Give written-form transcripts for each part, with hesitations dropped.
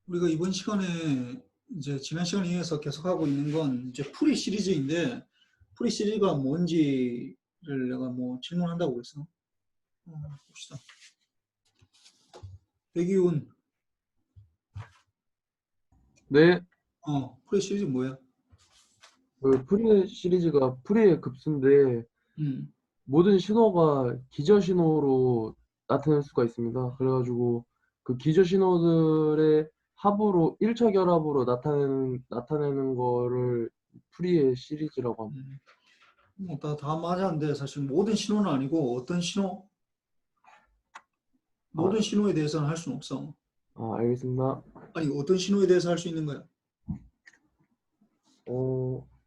우리가 이번 시간에 이제 지난 시간에 이어서 계속하고 있는 건 이제 풀이 시리즈인데 풀이 시리즈가 뭔지를 내가 뭐 질문한다고 그랬어. 봅시다. 백이훈, 네, 풀이 시리즈 뭐야? 그 프리의 시리즈가 프리의 급수인데 음, 모든 신호가 기저 신호로 나타낼 수가 있습니다. 그래가지고 그 기저 신호들의 합으로 일차 결합으로 나타내는 거를 프리의 시리즈라고 합니다. 다 맞았는데 사실 모든 신호는 아니고 어떤 신호? 아, 모든 신호에 대해서는 할 수는 없어. 알겠습니다. 아니 어떤 신호에 대해서 할 수 있는 거야?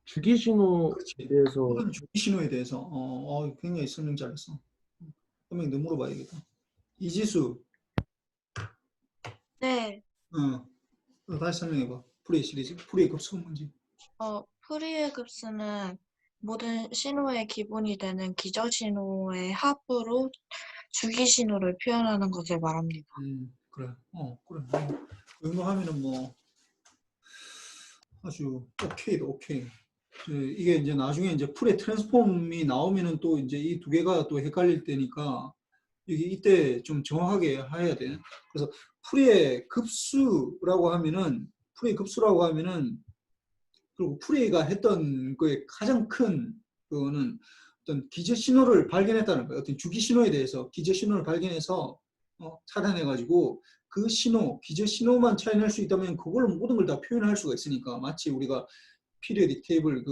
주기 신호에 그렇지. 대해서. 모든 주기 신호에 대해서 굉장히 설명 잘했어. 한 명 더 물어봐야겠다. 이지수, 네, 다시 설명해봐. 풀이 시리즈, 풀이의 급수가 뭔지. 프리의 급수는 모든 신호의 기본이 되는 기저 신호의 합으로 주기 신호를 표현하는 것을 말합니다. 그래. 그래. 그 정도 하면은 뭐 아주 오케이다, 오케이. 이게 이제 나중에 이제 풀의 트랜스폼이 나오면은 또 이제 이 두 개가 또 헷갈릴 때니까 이게 이때 좀 정확하게 해야 돼. 그래서 풀의 급수라고 하면은 그리고 풀이가 했던 거에 가장 큰 그거는 어떤 기저 신호를 발견했다는 거예요. 어떤 주기 신호에 대해서 기저 신호를 발견해서 찾아내가지고 그 신호, 기저 신호만 찾아낼 수 있다면 그걸로 모든 걸 다 표현할 수가 있으니까 마치 우리가 피리어딕 테이블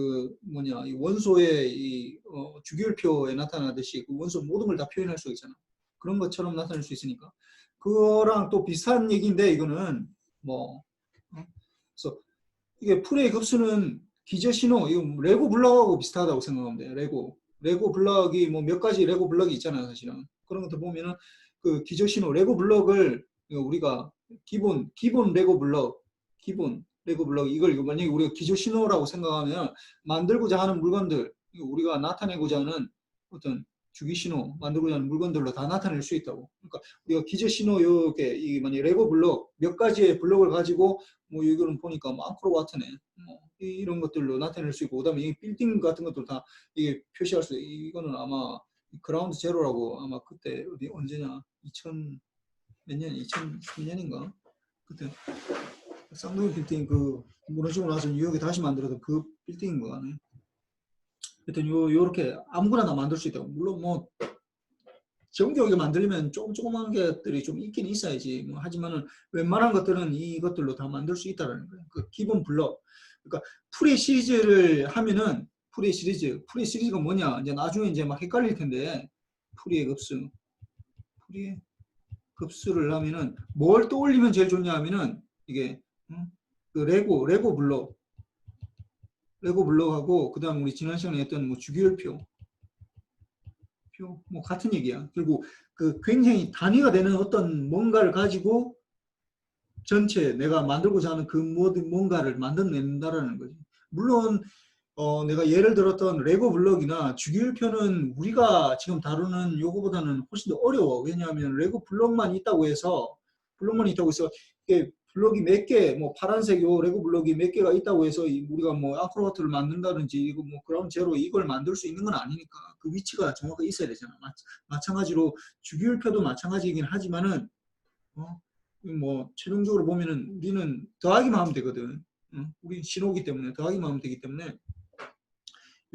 이 원소의 주기율표에 나타나듯이 그 원소 모든 걸 다 표현할 수가 있잖아. 그런 것처럼 나타낼 수 있으니까 그거랑 또 비슷한 얘기인데 이거는 뭐 그래서 이게 풀의 급수는 기저 신호, 이거 레고 블럭하고 비슷하다고 생각하면 돼요. 레고 블럭이 뭐 몇 가지 레고 블럭이 있잖아요, 사실은. 그런 것들 보면은 그 기저 신호, 레고 블럭을 우리가 기본 레고 블럭 이걸 만약에 우리가 기저 신호라고 생각하면 만들고자 하는 물건들, 우리가 나타내고자 하는 어떤 주기 신호, 만들고자 하는 물건들로 다 나타낼 수 있다고. 그러니까 우리가 기저 신호 요게 이 만약 레고 블럭 몇 가지의 블럭을 가지고 뭐 이거는 보니까 뭐 앙코르 와트네. 이런 것들로 나타낼 수 있고 그다음에 이 빌딩 같은 것도 다 이게 표시할 수 있고 이거는 아마 그라운드 제로라고 아마 그때 어디 언제냐 2000 몇 년, 2003년인가 그때 쌍둥이 빌딩 그 무너지고 나서 뉴욕에 다시 만들어서 그 빌딩인 거 같네. 하여튼 요렇게 아무거나 다 만들 수 있다고. 물론 뭐 정교하게 만들려면 조그만 것들이 좀 있긴 있어야지. 뭐 하지만은 웬만한 것들은 이것들로 다 만들 수 있다라는 거예요. 그 기본 블럭. 그러니까 풀이 시리즈를 하면은 풀이 시리즈가 뭐냐? 이제 나중에 이제 막 헷갈릴 텐데 풀이의 급수, 풀이의 급수를 하면은 뭘 떠올리면 제일 좋냐 하면은 이게 그 레고 블럭하고 그다음 우리 지난 시간에 했던 뭐 주기율표 뭐 같은 얘기야. 그리고 그 굉장히 단위가 되는 어떤 뭔가를 가지고 전체 내가 만들고자 하는 그 모든 뭔가를 만들어낸다라는 거지. 물론 내가 예를 들었던 레고 블럭이나 주기율표는 우리가 지금 다루는 요거보다는 훨씬 더 어려워. 왜냐하면 레고 블럭만 있다고 해서 이게 블럭이 몇 개, 뭐 파란색 요 레고 블럭이 몇 개가 있다고 해서 우리가 뭐 아크로바트를 만든다든지 이거 뭐 그라운드 제로 이걸 만들 수 있는 건 아니니까 그 위치가 정확하게 있어야 되잖아. 마찬가지로 주기율표도 마찬가지이긴 하지만은 뭐 최종적으로 보면은 우리는 더하기만 하면 되거든. 우리 신호기 때문에 더하기만 하면 되기 때문에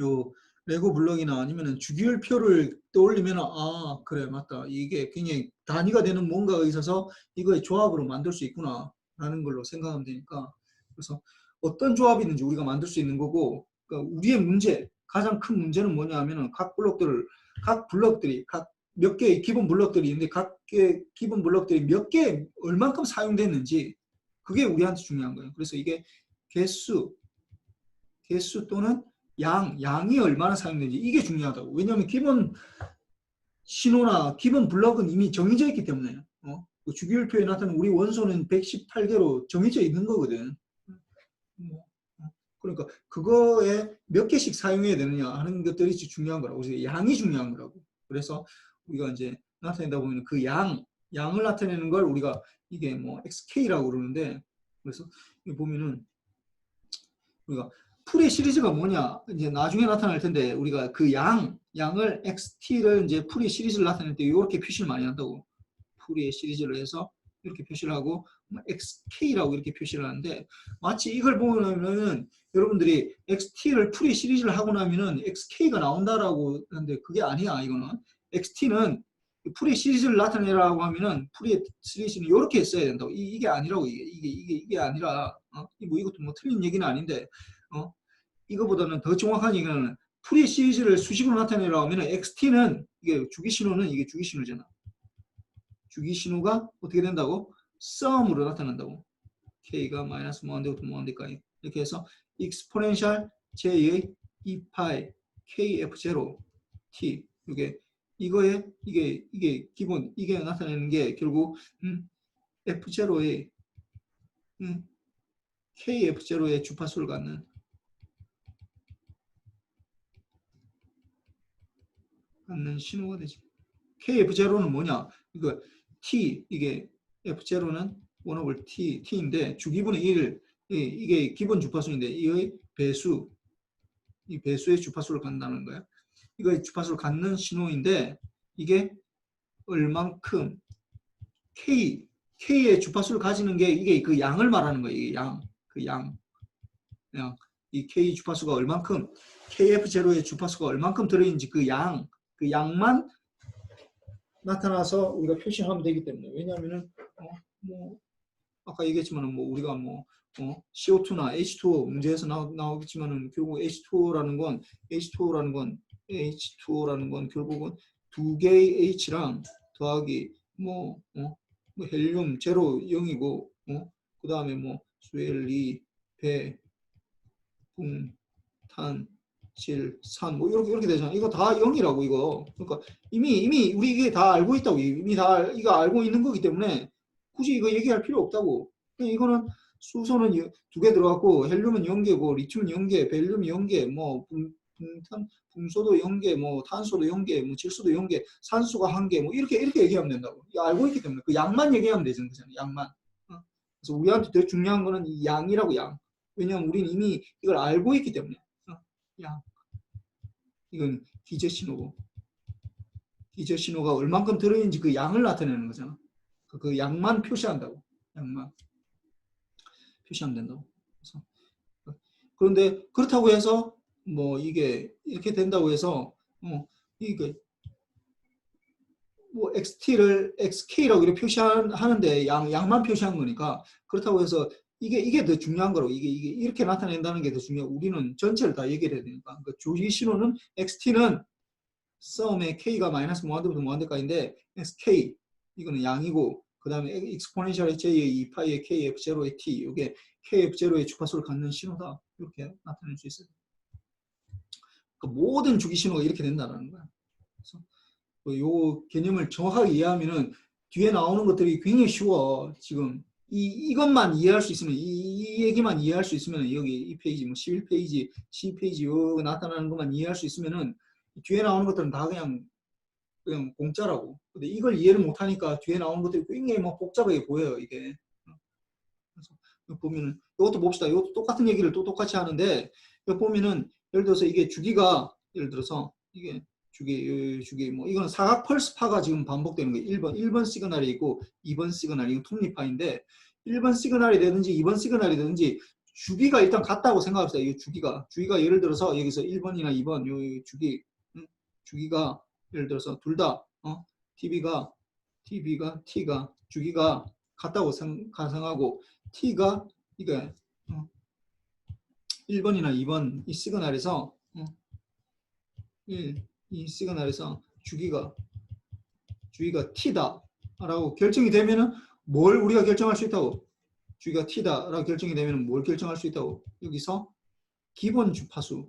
요 레고 블럭이나 아니면은 주기율표를 떠올리면 그래 맞다 이게 굉장히 단위가 되는 뭔가가 있어서 이거의 조합으로 만들 수 있구나라는 걸로 생각하면 되니까 그래서 어떤 조합이 있는지 우리가 만들 수 있는 거고 그러니까 우리의 문제 가장 큰 문제는 뭐냐 하면은 각 블럭들이 각 몇 개의 기본 블럭들이 있는데 각 개의 기본 블럭들이 몇 개 얼만큼 사용됐는지 그게 우리한테 중요한 거예요. 그래서 이게 개수 또는 양이 얼마나 사용되는지 이게 중요하다고. 왜냐하면 기본 신호나 기본 블럭은 이미 정해져 있기 때문에 그 주기율표에 나타나는 우리 원소는 118개로 정해져 있는 거거든. 그러니까 그거에 몇 개씩 사용해야 되느냐 하는 것들이 중요한 거라고. 그래서 양이 중요한 거라고. 그래서 우리가 이제 나타내다 보면 그 양을 나타내는 걸 우리가 이게 뭐 XK라고 그러는데 그래서 여기 보면은 우리가 풀의 시리즈가 뭐냐 이제 나중에 나타날 텐데 우리가 그 양을 xt를 이제 풀의 시리즈를 나타낼 때 이렇게 표시를 많이 한다고. 풀의 시리즈를 해서 이렇게 표시를 하고 xk라고 이렇게 표시를 하는데 마치 이걸 보면은 여러분들이 xt를 풀의 시리즈를 하고 나면은 xk가 나온다라고 하는데 그게 아니야. 이거는 xt는 풀의 시리즈를 나타내라고 하면은 풀의 시리즈는 이렇게 써야 된다고. 이게 아니라고. 이게 아니라 뭐 이것도 뭐 틀린 얘기는 아닌데 이거보다는 더 정확한 얘기는 풀의 시리즈를 수식으로 나타내라고 하면은 xt는 이게 주기신호는 이게 주기신호잖아. 주기신호가 어떻게 된다고? sum으로 나타난다고. k가 마이너스 무한대부터 무한대까지 이렇게 해서 exponential j의 2파이 kf0 t 이게 기본 이게 나타내는 게 결국 f0의 kf0의 주파수를 갖는 신호가 되지. kf0는 뭐냐? 이거 t 이게 f0는 1 over t인데 주기분의 1 이게 기본 주파수인데 이의 배수 이 배수의 주파수를 갖는다는 거야. 이거 주파수를 갖는 신호인데 이게 얼만큼 k의 주파수를 가지는 게 이게 그 양을 말하는 거예요. 이게 양. 이 k 주파수가 얼만큼 kf0의 주파수가 얼만큼 들어있는지 그 양만 나타나서 우리가 표시하면 되기 때문에 왜냐하면은 뭐 아까 얘기했지만은 뭐 우리가 뭐 CO2나 H2O 문제에서 나오겠지만은 결국 H2O라는 건 결국은 두 개의 H랑 더하기 뭐 헬륨 제로 0이고 그 다음에 뭐 수엘리 배 붕 탄 질, 산, 뭐 이렇게 되잖아. 이거 다 0이라고 이거. 그러니까 이미 우리 이게 다 알고 있다고. 이미 다 이거 알고 있는 거기 때문에 굳이 이거 얘기할 필요 없다고. 그냥 이거는 수소는 2개 들어갔고 헬륨은 0개고 리튬은 0개, 벨륨이 0개, 뭐 붕소도 0개, 뭐 탄소도 0개, 뭐 질소도 0개, 산소가 1개, 뭐 이렇게 얘기하면 된다고. 이거 알고 있기 때문에 그 양만 얘기하면 되잖아요. 양만. 그래서 우리한테 더 중요한 거는 이 양이라고 양. 왜냐면 우리는 이미 이걸 알고 있기 때문에. 양. 이건 기저신호고 기저신호가 얼만큼 들어있는지 그 양을 나타내는 거잖아. 그 양만 표시한다고. 양만 표시하면 된다고. 그런데 그렇다고 해서 뭐 이게 이렇게 된다고 해서 이게 뭐 XT를 XK라고 이렇게 표시하는데 양만 표시한 거니까 그렇다고 해서 이게 더 중요한 거라고. 이게 이렇게 나타낸다는 게 더 중요하고 우리는 전체를 다 얘기를 해야 되니까. 그러니까 주기 신호는 XT는 썸의 K가 마이너스 무한대부터 무한대까지인데 SK 이거는 양이고 그 다음에 exponential J의 2파이의 KF0의 T 이게 KF0의 주파수를 갖는 신호다. 이렇게 나타낼 수 있어요. 그러니까 모든 주기 신호가 이렇게 된다는 거야. 그래서 이 개념을 정확하게 이해하면은 뒤에 나오는 것들이 굉장히 쉬워. 지금 이것만 이해할 수 있으면 이 얘기만 이해할 수 있으면 여기 이 페이지 뭐 11페이지 12페이지 요 나타나는 것만 이해할 수 있으면은 뒤에 나오는 것들은 다 그냥 공짜라고. 근데 이걸 이해를 못하니까 뒤에 나오는 것들이 굉장히 막 복잡하게 보여요. 이게. 그래서 보면은 이것도 봅시다. 이것도 똑같은 얘기를 또 똑같이 하는데 여기 보면은 예를 들어서 이게 주기가 예를 들어서 이게 주기 뭐 이거는 사각 펄스파가 지금 반복되는 거예요. 1번 시그널이 있고 2번 시그널 이건 톱니파인데 1번 시그널이 되든지 2번 시그널이 되든지 주기가 일단 같다고 생각합시다. 이 주기가 예를 들어서 여기서 1번이나 2번 요 주기가 예를 들어서 둘 다 T가 주기가 같다고 가정하고 T가 이게 1번이나 2번 이 시그널에서 이 시그널에서 주기가 T다라고 결정이 되면은 뭘 우리가 결정할 수 있다고? 주기가 T다라고 결정이 되면은 뭘 결정할 수 있다고? 여기서 기본 주파수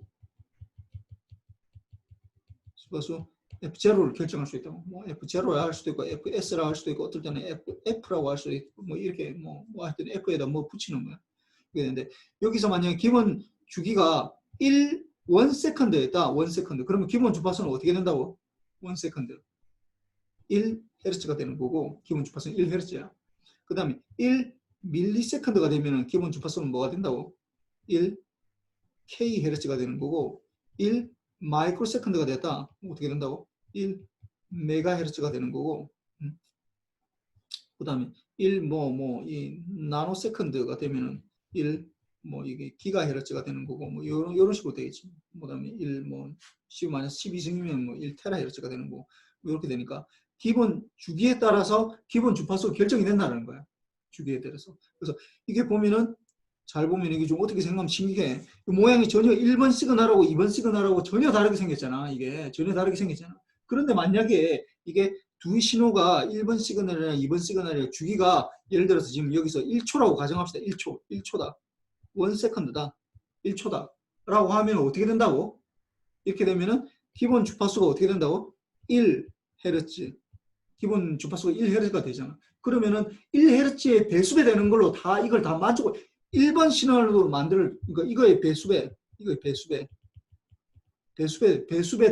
F0를 결정할 수 있다고. 뭐 F0라 할 수도 있고 FS라 할 수도 있고 어떨 때는 F라고 할 수도 있고 뭐 이렇게 뭐 하여튼 F에다 뭐 붙이는 거야. 그런데 여기서 만약에 기본 주기가 1세컨드였다. 1세컨드. 그러면 기본 주파수는 어떻게 된다고? 1세컨드. 1Hz가 되는 거고 기본 주파수는 1Hz야. 그 다음에 밀리세컨드가 되면은 기본 주파수는 뭐가 된다고? 1 kHz가 되는 거고 1 마이크로세컨드가 됐다. 어떻게 된다고? 1 메가헤르츠가 되는 거고 그다음에 1 이 나노세컨드가 되면은 1 이게 기가헤르츠가 되는 거고 뭐 요런 식으로 되겠지. 그다음에 1 10-12승이면 1 테라헤르츠가 되는 거고 이렇게 되니까 기본 주기에 따라서 기본 주파수가 결정이 된다는 거야. 주기에 따라서. 그래서 이게 보면은 잘 보면 이게 좀 어떻게 생각하면 신기해. 모양이 전혀 1번 시그널하고 2번 시그널하고 전혀 다르게 생겼잖아. 이게 전혀 다르게 생겼잖아. 그런데 만약에 이게 두 신호가 1번 시그널이나 2번 시그널의 주기가 예를 들어서 지금 여기서 1초라고 가정합시다. 1초다. 1세컨드다. 1초다. 라고 하면 어떻게 된다고? 이렇게 되면은 기본 주파수가 어떻게 된다고? 1Hz. 기본 주파수가 1Hz가 되잖아. 그러면은 1Hz의 배수배 되는 걸로 다 이걸 다 맞추고 1번 신호로 그러니까 이거의 배수배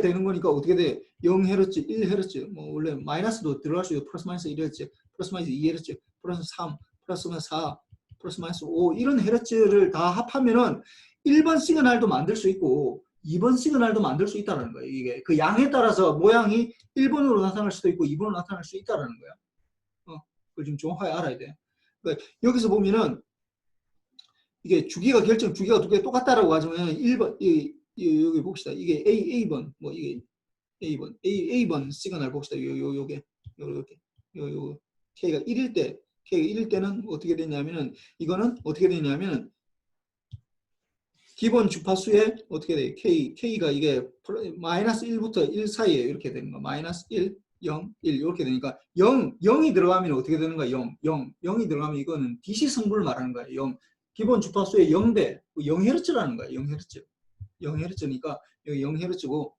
되는 거니까 어떻게 돼? 0Hz, 1Hz, 뭐 원래 마이너스도 들어갈 수 있고 플러스 마이너스 1Hz, 플러스 마이너스 2Hz, 플러스 3, 플러스 마이너스 4, 플러스 마이너스 5 이런 헤르츠를 다 합하면은 1번 시그널도 만들 수 있고 2번 시그널도 만들 수 있다는 거예요. 이게 그 양에 따라서 모양이 1번으로 나타날 수도 있고 2번으로 나타날 수 있다는 거야. 그걸 좀 정확하게 알아야 돼. 그러니까 여기서 보면은 이게 주기가 두 개 똑같다라고 가정하면 1번 여기 봅시다. 이게 A번 이게 A번 시그널 봅시다. 요게 K가 1일 때는 어떻게 되냐면은 이거는 어떻게 되냐면은 기본 주파수에 어떻게 돼? K가 이게 마이너스 1부터 1 사이에 이렇게 되는 거. 마이너스 1, 0, 1 이렇게 되니까 0이 들어가면 어떻게 되는 거야? 0이 들어가면 이거는 DC 성분을 말하는 거야. 0. 기본 주파수의 0배, 0Hz라는 거야. 0Hz. 0Hz니까 여기 0Hz고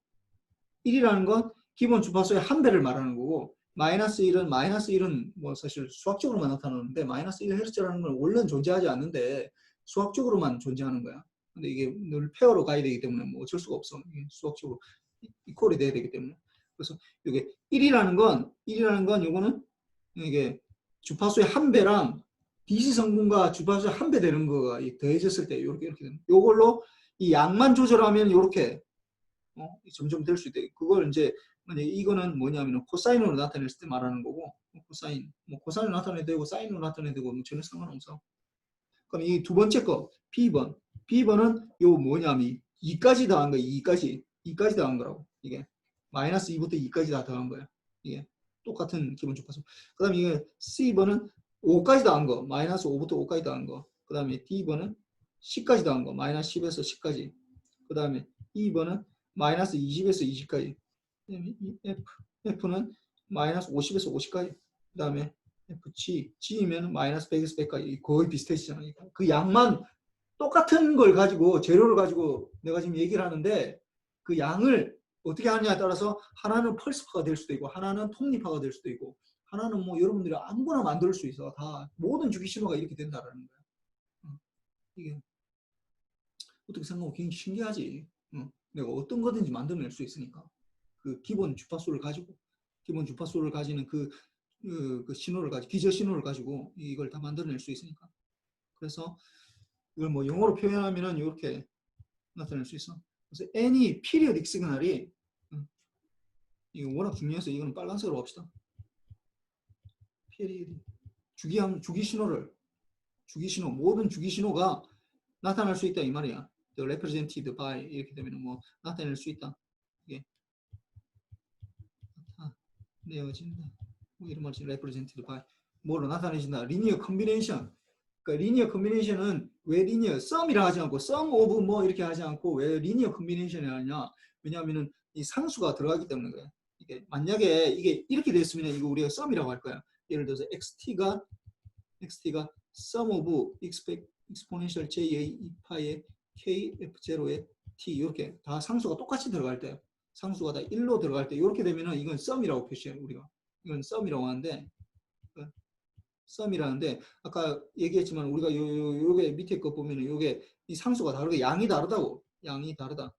1이라는 건 기본 주파수의 한 배를 말하는 거고 마이너스 1은 뭐 사실 수학적으로만 나타나는데 마이너스 1Hz라는 건 원래는 존재하지 않는데 수학적으로만 존재하는 거야. 근데 이게 늘 페어로 가야 되기 때문에 뭐 어쩔 수가 없어. 수학적으로 이퀄이 돼야 되기 때문에. 그래서 이게 1이라는 건 요거는 이게 주파수의 한 배랑 DC 성분과 주파수의 한 배 되는 거가 더해졌을 때 이렇게 되는. 요걸로 이 양만 조절하면 이렇게 점점 될 수 있대. 그걸 이제 이거는 뭐냐면 코사인으로 나타냈을 때 말하는 거고 코사인으로 나타내도 되고 사인으로 나타내도 되고 뭐 전혀 상관없어. 그럼 이 두 번째 거 B번은 요 뭐냐면 2까지 더한 거야. 2까지 더한 거라고. 이게 마이너스 2부터 2까지 다 더한 거야. 이게 똑같은 기본 주파수. 그 다음에 이게 C번은 5까지 더한 거. 마이너스 5부터 5까지 더한 거. 그 다음에 D번은 10까지 더한 거. 마이너스 10에서 10까지. 그 다음에 E번은 마이너스 20에서 20까지. 그 다음에 F는 마이너스 50에서 50까지. 그 다음에 G이면 마이너스 100에서 100까지. 거의 비슷해지잖아요. 그 양만 똑같은 걸 가지고 재료를 가지고 내가 지금 얘기를 하는데 그 양을 어떻게 하느냐에 따라서 하나는 펄스파가 될 수도 있고 하나는 톱니파가 될 수도 있고 하나는 뭐 여러분들이 아무거나 만들 수 있어. 다 모든 주기 신호가 이렇게 된다라는 거야. 이게 어떻게 생각하면 굉장히 신기하지. 내가 어떤 거든지 만들어낼 수 있으니까 그 기본 주파수를 가지는 그 신호를 가지고 기저 신호를 가지고 이걸 다 만들어낼 수 있으니까. 그래서 이걸 뭐 영어로 표현하면은 이렇게 나타낼 수 있어. 그래서 any periodic 시그널이 이거 워낙 중요해서 이거는 빨간색으로 합시다. periodic 주기 신호 모든 주기 신호가 나타날 수 있다 이 말이야. The represented by 이렇게 되면 뭐 나타낼 수 있다. 이게 나타내어진다. 뭐 이런 말이지. represented by 뭐로 나타내진다. linear combination. 그러니까 리니어 컨비네이션은 왜 리니어 썸이라 하지 않고 썸 오브 뭐 이렇게 하지 않고 왜 리니어 컨비네이션이 하냐? 왜냐하면은 이 상수가 들어가기 때문에 그래. 이게 만약에 이게 이렇게 됐으면 이거 우리가 썸이라고 할 거야. 예를 들어서 xt가 sum of exponential j e파의 k f0의 t 이렇게 다 상수가 똑같이 들어갈 때, 상수가 다 1로 들어갈 때 이렇게 되면은 이건 썸이라고 표시해 우리가. 이건 썸이라고 하는데. 썸이라는데 아까 얘기했지만 우리가 요게 밑에 거 보면은 요게 이 상수가 다르게 양이 다르다고. 양이 다르다.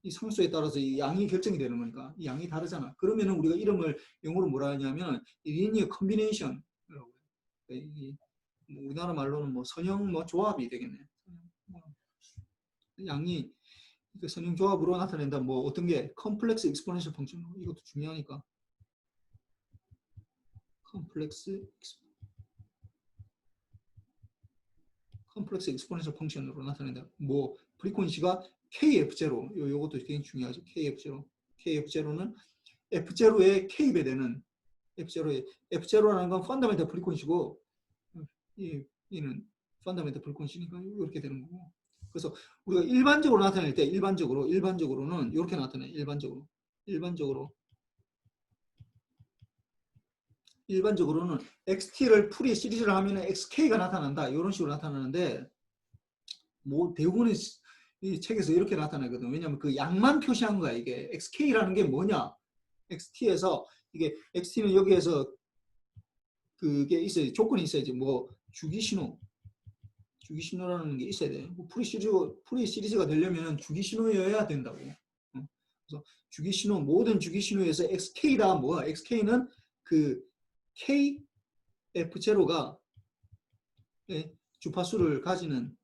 이 상수에 따라서 이 양이 결정이 되는 거니까 이 양이 다르잖아. 그러면은 우리가 이름을 영어로 뭐라 하냐면 리니어 컨비네이션이라고 해요. 뭐 우리나라 말로는 뭐 선형 뭐 조합이 되겠네. 뭐 양이 그 선형 조합으로 나타낸다. 뭐 어떤 게 컴플렉스 익스포넨셜 펑션 이것도 중요하니까. 컴플렉스 익스포넨셜 펑션으로 나타낸다. 뭐 프리퀀시가 KF0 요것도 굉장히 중요하죠. KF0는 F0에 K배 되는 F0라는 건 펀더멘탈 프리퀀시고 이는 펀더멘탈 프리퀀시니까 이렇게 되는 거고. 그래서 우리가 일반적으로 나타낼 때 일반적으로는 이렇게 나타내. 일반적으로는 XT를 풀이 시리즈를 하면 XK가 나타난다. 이런 식으로 나타나는데 뭐 대부분의 이 책에서 이렇게 나타나거든. 왜냐하면 그 양만 표시한 거야. 이게 XK라는 게 뭐냐? XT에서 이게 XT는 여기에서 그게 있어야지. 조건이 있어야지. 뭐 주기신호라는 게 있어야 돼. 뭐 풀이 시리즈가 되려면 주기신호여야 된다고. 그래서 주기신호 모든 주기신호에서 XK다. 뭐야? XK는 그 KF0가 주파수를 가지는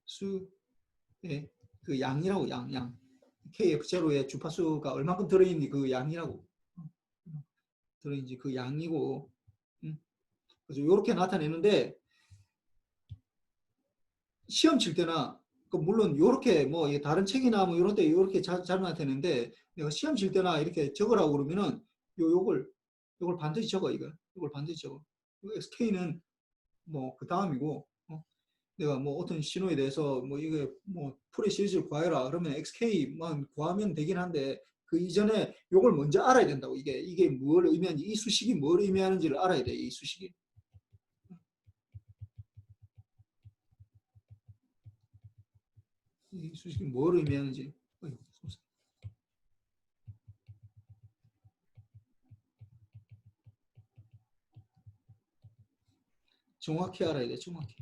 수의 그 양이라고. 양. KF0의 주파수가 얼마큼 들어있는지 그 양이라고. 들어있는지 그 양이고. 그래서 이렇게 나타내는데 시험 칠 때나 물론 이렇게 뭐 다른 책이나 뭐 이런 데 이렇게 잘 나타내는데 내가 시험 칠 때나 이렇게 적으라고 그러면은 요걸 반드시 적어. 이걸 반드시 적어. SK는 뭐 그 다음이고 내가 뭐 어떤 신호에 대해서 뭐 이게 뭐 풀이 시리즈를 구하여라 그러면 XK만 구하면 되긴 한데 그 이전에 요걸 먼저 알아야 된다고. 이게 뭘 의미하는지, 이 수식이 뭘 의미하는지를 알아야 돼. 이 수식이. 이 수식이 뭘 의미하는지. 정확히 알아야 돼. 정확히.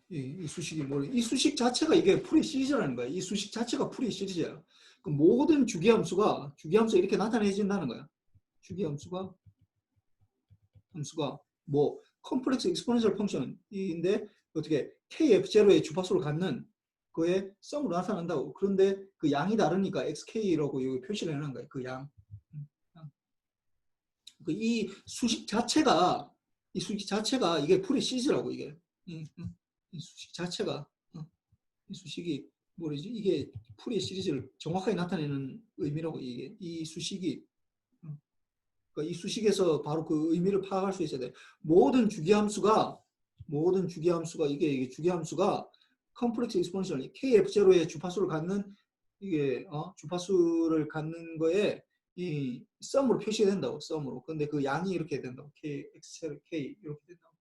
이 수식이 뭘? 이 수식 자체가 이게 풀이 시리즈라는 거야. 이 수식 자체가 풀이 시리즈야. 그 모든 주기함수가 이렇게 나타내진다는 거야. 주기함수가 뭐 컴플렉스 익스포넨셜 펑션인데 어떻게 KF0의 주파수를 갖는 그의 썸으로 나타난다고. 그런데 그 양이 다르니까 XK라고 여기 표시를 해놓은 거야. 그 양. 이 수식 자체가 이게 풀이 시리즈라고. 이게 이 수식 자체가 이 수식이 뭐지? 이게 풀이 시리즈를 정확하게 나타내는 의미라고. 이게 이 수식이 그러니까 이 수식에서 바로 그 의미를 파악할 수 있어야 돼. 모든 주기함수가 이게 주기함수가 컴플렉스 익스포넨셜 KF0의 주파수를 갖는 이게 주파수를 갖는 거에 이 썸으로 표시된다고. 썸으로. 근데 그 양이 이렇게 된다고. KX0 K 이렇게 된다고.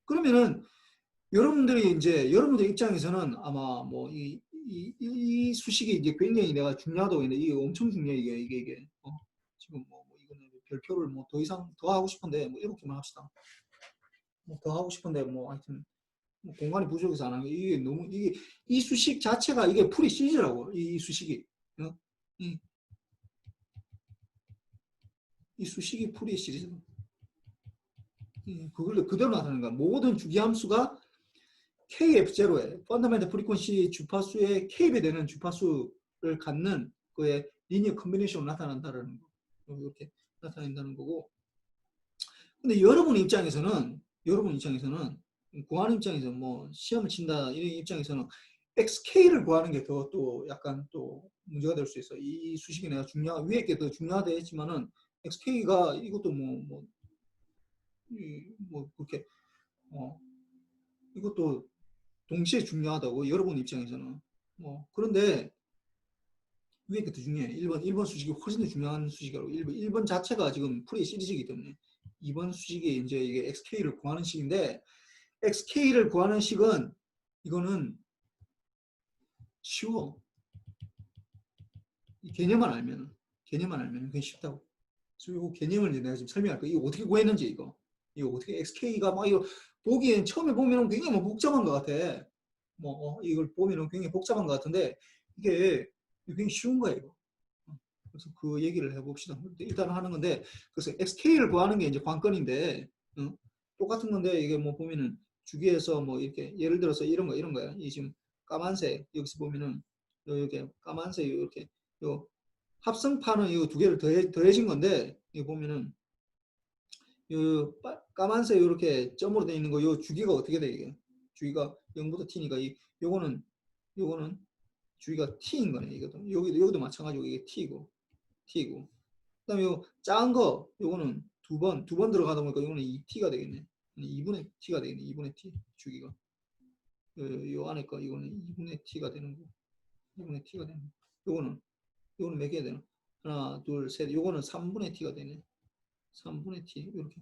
그러면은 여러분들 입장에서는 아마 뭐 이 수식이 이제 굉장히 내가 중요하다고 했는데 이게 엄청 중요해. 이게 지금 뭐 이거는 별표를 뭐 더 이상 더 하고 싶은데 뭐 7개만 합시다. 뭐 더 하고 싶은데 뭐 하여튼 뭐 공간이 부족해서 안 하는 게 이게 너무 이 수식 자체가 이게 풀이 시리즈라고. 이 수식이 이 수식이 풀이 시리즈. 그걸 그대로 나타내는 거야. 모든 주기함수가 KF0에 펀더멘탈 프리퀀시 주파수의 K배 되는 주파수를 갖는 그의 리니어 컨비네이션으로 나타난다는 거. 이렇게 나타낸다는 거고. 근데 여러분 입장에서는 구하는 입장에서 뭐 시험을 친다 이런 입장에서는 XK를 구하는 게 더 또 약간 또 문제가 될 수 있어. 이 수식이 내가 위에 게 더 중요하다 했지만은 XK가 이것도 뭐 그렇게 이것도 동시에 중요하다고. 여러분 입장에서는 그런데 위에 게 더 중요해. 1번 수식이 훨씬 더 중요한 수식이라고. 1번 자체가 지금 풀이 시리즈이기 때문에 2번 수식이 이제 이게 XK를 구하는 식인데 XK를 구하는 식은 이거는 쉬워. 이 개념만 알면 그게 쉽다고. 그래서 이 개념을 내가 지금 설명할 거야. 이거 어떻게 구했는지 이거 어떻게 XK가 막 이거 처음에 보면 굉장히 뭐 복잡한 것 같아. 이걸 보면은 굉장히 복잡한 것 같은데 이게 굉장히 쉬운 거예요. 이거. 그래서 그 얘기를 해봅시다. 일단 하는 건데 그래서 xk를 구하는 게 이제 관건인데 똑같은 건데 이게 뭐 보면은 주기에서 뭐 이렇게 예를 들어서 이런 거야. 이 지금 까만색 여기서 보면은 이렇게 까만색 이렇게 요 합성파는 이 두 개를 더해진 건데 이거 보면은 요 까만색 이렇게 점으로 되어 있는 거 요 주기가 어떻게 돼 이게 주기가 0부터 t니까 요거는 주기가 t인 거네. 이것도 여기도 마찬가지고 이게 t고 그다음에 요 작은 거 요거는 두 번 들어가다 보니까 요거는 2t가 되겠네. 2분의 t가 되겠네. 2분의 t 주기가 요 안에 거 이거는 2분의 t가 되는 거. 2분의 t가 되는 거. 요거는 몇 개가 되나? 하나, 둘, 셋. 요거는 3분의 t가 되네. 3분의 t 이렇게.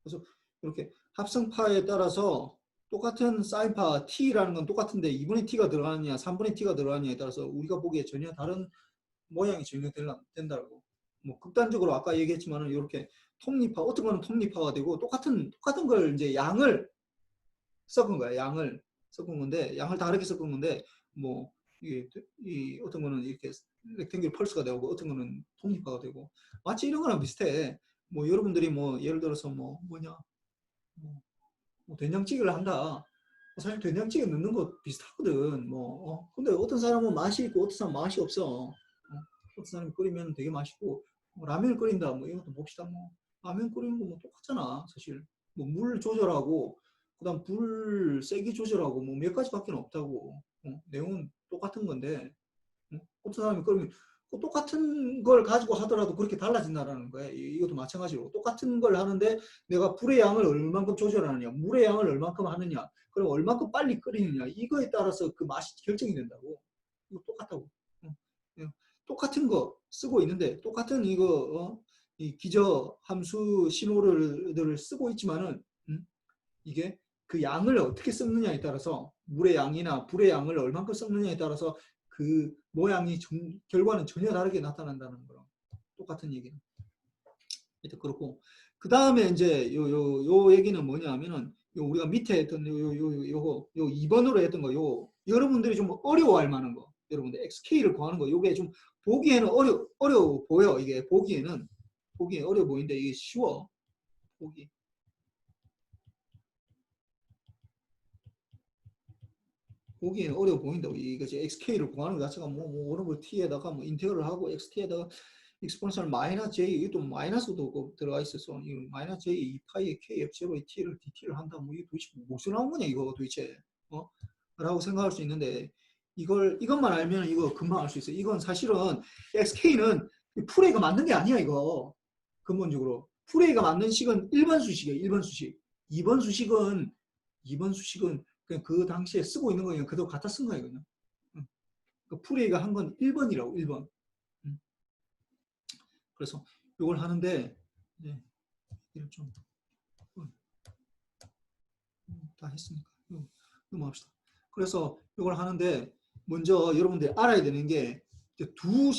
그래서 이렇게 합성파에 따라서 똑같은 사인파 t라는 건 똑같은데 2분의 t가 들어가느냐 3분의 t가 들어가느냐에 따라서 우리가 보기에 전혀 다른 모양이 전혀 된다고. 뭐 극단적으로 아까 얘기했지만은 이렇게 톱니파 어떤 거는 톱니파가 되고 똑같은 걸 이제 양을 섞은 거야. 양을 섞은 건데 양을 다르게 섞은 건데 뭐 이 어떤 거는 이렇게 렉탱귤 펄스가 되고 어떤 거는 톱니파가 되고 마치 이런 거랑 비슷해. 뭐 여러분들이 뭐 예를 들어서 뭐 뭐냐 뭐 된장찌개를 한다. 사실 된장찌개 넣는 거 비슷하거든. 근데 어떤 사람은 맛이 있고 어떤 사람은 맛이 없어. 어떤 사람이 끓이면 되게 맛있고 뭐 라면을 끓인다. 뭐 이것도 봅시다. 뭐 라면 끓이는 거 뭐 똑같잖아. 사실 뭐 물 조절하고 그다음 불 세기 조절하고 뭐 몇 가지밖에 없다고. 내용은 똑같은 건데 어떤 사람이 끓이면 똑같은 걸 가지고 하더라도 그렇게 달라진다라는 거예요. 이것도 마찬가지로 똑같은 걸 하는데 내가 불의 양을 얼만큼 조절하느냐, 물의 양을 얼만큼 하느냐, 그럼 얼만큼 빨리 끓이느냐 이거에 따라서 그 맛이 결정이 된다고. 이거 똑같다고. 똑같은 거 쓰고 있는데 똑같은 이 기저 함수 신호를 쓰고 있지만은 이게 그 양을 어떻게 섞느냐에 따라서 물의 양이나 불의 양을 얼만큼 섞느냐에 따라서 그 모양이 결과는 전혀 다르게 나타난다는 거랑 똑같은 얘기는. 일단 그렇고 그 다음에 이제 요 얘기는 뭐냐 하면은 우리가 밑에 했던 요거 2번으로 했던 거 여러분들이 좀 어려워할 만한 거 여러분들 XK를 구하는 거 요게 좀 보기에는 어려워 보여. 이게 보기에는 어려워 보이는데 이게 쉬워. 보기에는 어려워 보인다고. 이것이 XK를 구하는 것 자체가 뭐 어느 걸 t에다가 뭐 인테그럴 하고 xt에다가 익스포넨셜 마이너스 j 이것도 마이너스도 들어가 있어서 이 마이너스 j 2파이의 k f0의 t를 dt를 한다. 뭐 이게 도대체 무슨 나온 거냐 이거 도대체 라고 생각할 수 있는데 이것만 알면 이거 금방 알 수 있어요. 이건 사실은 xk는 풀A가 맞는 게 아니야 이거. 근본적으로 풀A가 맞는 식은 1번 수식이에요. 1번 수식. 2번 수식은 그냥 그 당시에 쓰고 있는 거예요. 그대로 갖다 쓴 거예요. 그냥. 풀A가 한 건 1번이라고 1번. 그래서 이걸 하는데 이제 이걸 좀 다 했으니까 넘어갑시다. 그래서 이걸 하는데 먼저 여러분들이 알아야 되는 게 두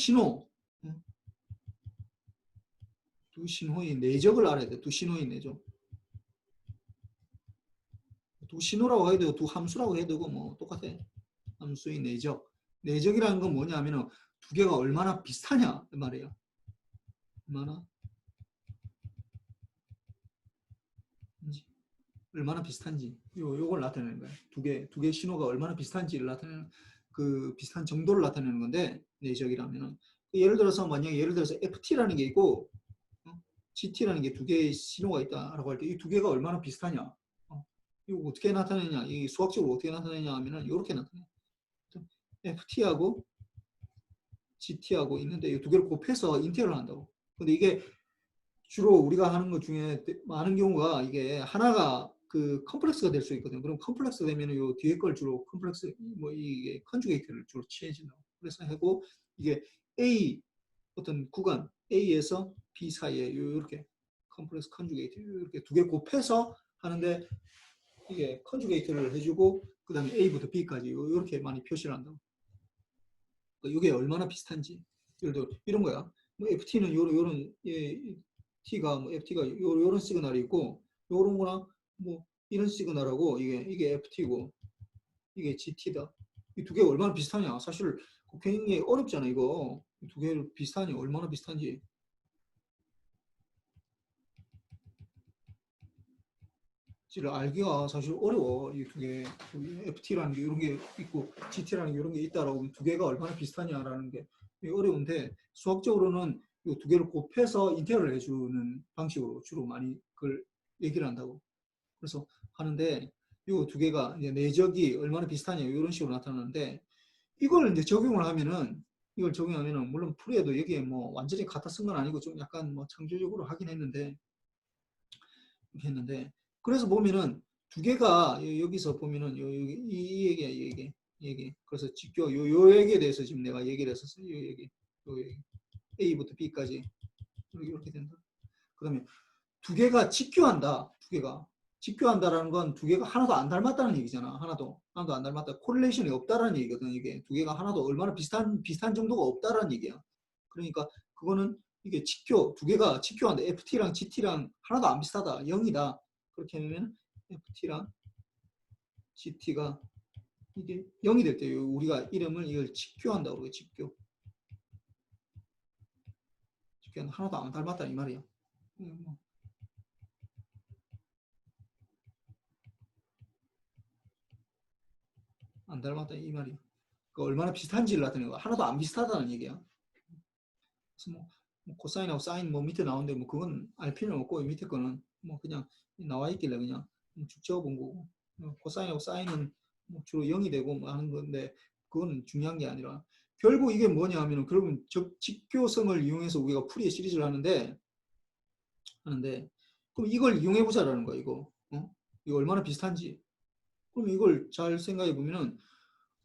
신호의 내적을 알아야 돼. 두 신호의 내적. 두 신호라고 해도 되고 두 함수라고 해도 되고 뭐 똑같아. 함수의 내적. 내적이라는 건 뭐냐면은 두 개가 얼마나 비슷하냐 그 말이에요. 얼마나 비슷한지 요걸 나타내는 거예요. 두 개 신호가 얼마나 비슷한지를 나타내는 그 비슷한 정도를 나타내는 건데 내적이라면은 예를 들어서 FT라는 게 있고 GT라는 게 두 개의 신호가 있다라고 할 때 이 두 개가 얼마나 비슷하냐 이거 어떻게 나타내냐 이 수학적으로 어떻게 나타내냐 하면은 이렇게 나타내요. FT하고 GT하고 있는데 이 두 개를 곱해서 인테그럴 한다고. 근데 이게 주로 우리가 하는 것 중에 많은 경우가 이게 하나가 그 컴플렉스가 될 수 있거든요. 그럼 컴플렉스 되면 요 뒤에 걸 주로 컴플렉스 뭐 이게 컨주게이트를 주로 취해진다고. 그래서 하고 이게 A 어떤 구간 A에서 B 사이에 이렇게 컴플렉스 컨주게이트 이렇게 두 개 곱해서 하는데 이게 컨주게이트를 해주고 그 다음에 A부터 B까지 이렇게 많이 표시를 한다고. 그러니까 이게 얼마나 비슷한지. 예를 들어 이런 거야. 뭐 FT는 요런 T가 뭐 FT가 요런 시그널이 있고 요런 거랑 뭐 이런 시그널하고 이게 FT고 이게 GT다. 이 두 개가 얼마나 비슷하냐. 사실 굉장히 어렵잖아 이거. 이 두 개를 비슷하니 얼마나 비슷한지. 를 알기가 사실 어려워. 이 두 개. FT라는 게 이런 게 있고 GT라는 게 이런 게 있다라고 하면 두 개가 얼마나 비슷하냐라는 게 어려운데 수학적으로는 이 두 개를 곱해서 인테그럴 해주는 방식으로 주로 많이 그걸 얘기를 한다고. 그래서 하는데 이 두 개가 이제 내적이 얼마나 비슷하냐 이런 식으로 나타나는데 이걸 이제 적용을 하면은 이걸 적용하면은 물론 풀이에도 여기에 뭐 완전히 갖다 쓴 건 아니고 좀 약간 뭐 창조적으로 하긴 했는데 그래서 보면은 두 개가 여기서 보면은 이 얘기야 이 얘기 그래서 직교 요 얘기에 대해서 지금 내가 얘기를 했었어요. 요 얘기 A부터 B까지 이렇게 된다. 그다음에 두 개가 직교한다. 두 개가 직교한다라는 건 두 개가 하나도 안 닮았다는 얘기잖아. 하나도 안 닮았다. 코릴레이션이 없다라는 얘기거든. 이게 두 개가 하나도 얼마나 비슷한 정도가 없다라는 얘기야. 그러니까 그거는 이게 직교 두 개가 직교한다. FT랑 GT랑 하나도 안 비슷하다. 0이다. 그렇게 하면 FT랑 GT가 이게 0이 될 때 우리가 이름을 이걸 직교한다고 그러고 직교. 직교는 하나도 안 닮았다 이 말이야. 안 닮았다 이 말이야. 그 얼마나 비슷한지를 나타내는 거야. 하나도 안 비슷하다는 얘기야. 그래서 뭐 코사인하고 사인 뭐 밑에 나오는데 뭐 그건 알 필요는 없고 밑에 거는 뭐 그냥 나와 있길래 그냥 쭉 적어본 거고 코사인하고 사인은 뭐 주로 0이 되고 뭐 하는 건데 그건 중요한 게 아니라 결국 이게 뭐냐 하면은 그러면 직교성을 이용해서 우리가 풀이의 시리즈를 하는데 그럼 이걸 이용해 보자라는 거야 이거. 이거 얼마나 비슷한지. 그럼 이걸 잘 생각해 보면은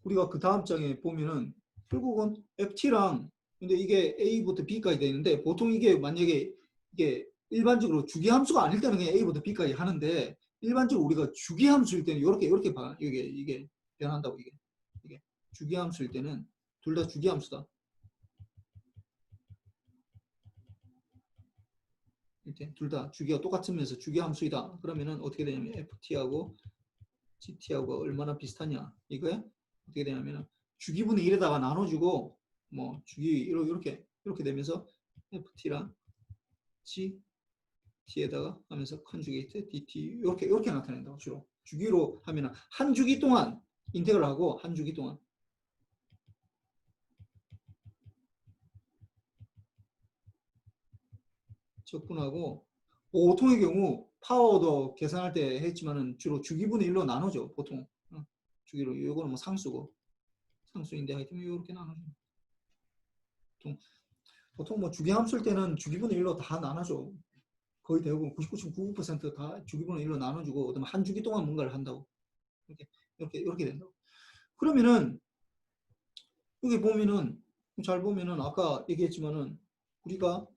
우리가 그 다음 장에 보면은 결국은 FT랑 근데 이게 A부터 B까지 되어 있는데 보통 이게 만약에 이게 일반적으로 주기함수가 아닐 때는 그냥 A부터 B까지 하는데 일반적으로 우리가 주기함수일 때는 이렇게 봐. 이게 변한다고 이게 주기함수일 때는 둘 다 주기함수다. 이렇게 둘 다 주기가 똑같으면서 주기함수이다. 그러면은 어떻게 되냐면 FT하고 GT하고 얼마나 비슷하냐 이거야? 어떻게 되냐면 주기분의 1에다가 나눠주고 뭐 주기 이렇게 되면서 FT랑 GT에다가 하면서 컨주게이트 DT 이렇게 나타낸다고 주로 주기로 하면 한 주기 동안 인테그럴하고 한 주기 동안 적분하고 보통의 경우 파워도 계산할 때 했지만은 주로 주기분의 1로 나누죠 보통 주기로 이거는 뭐 상수인데 하여튼 이렇게 나누죠. 보통 뭐 주기함수일 때는 주기분의 1로 다 나눠줘. 거의 대부분 99.99%다 주기분의 1로 나눠주고 그다음에 한 주기 동안 뭔가를 한다고. 이렇게 된다고. 그러면은 여기 보면은 잘 보면은 아까 얘기했지만은 우리가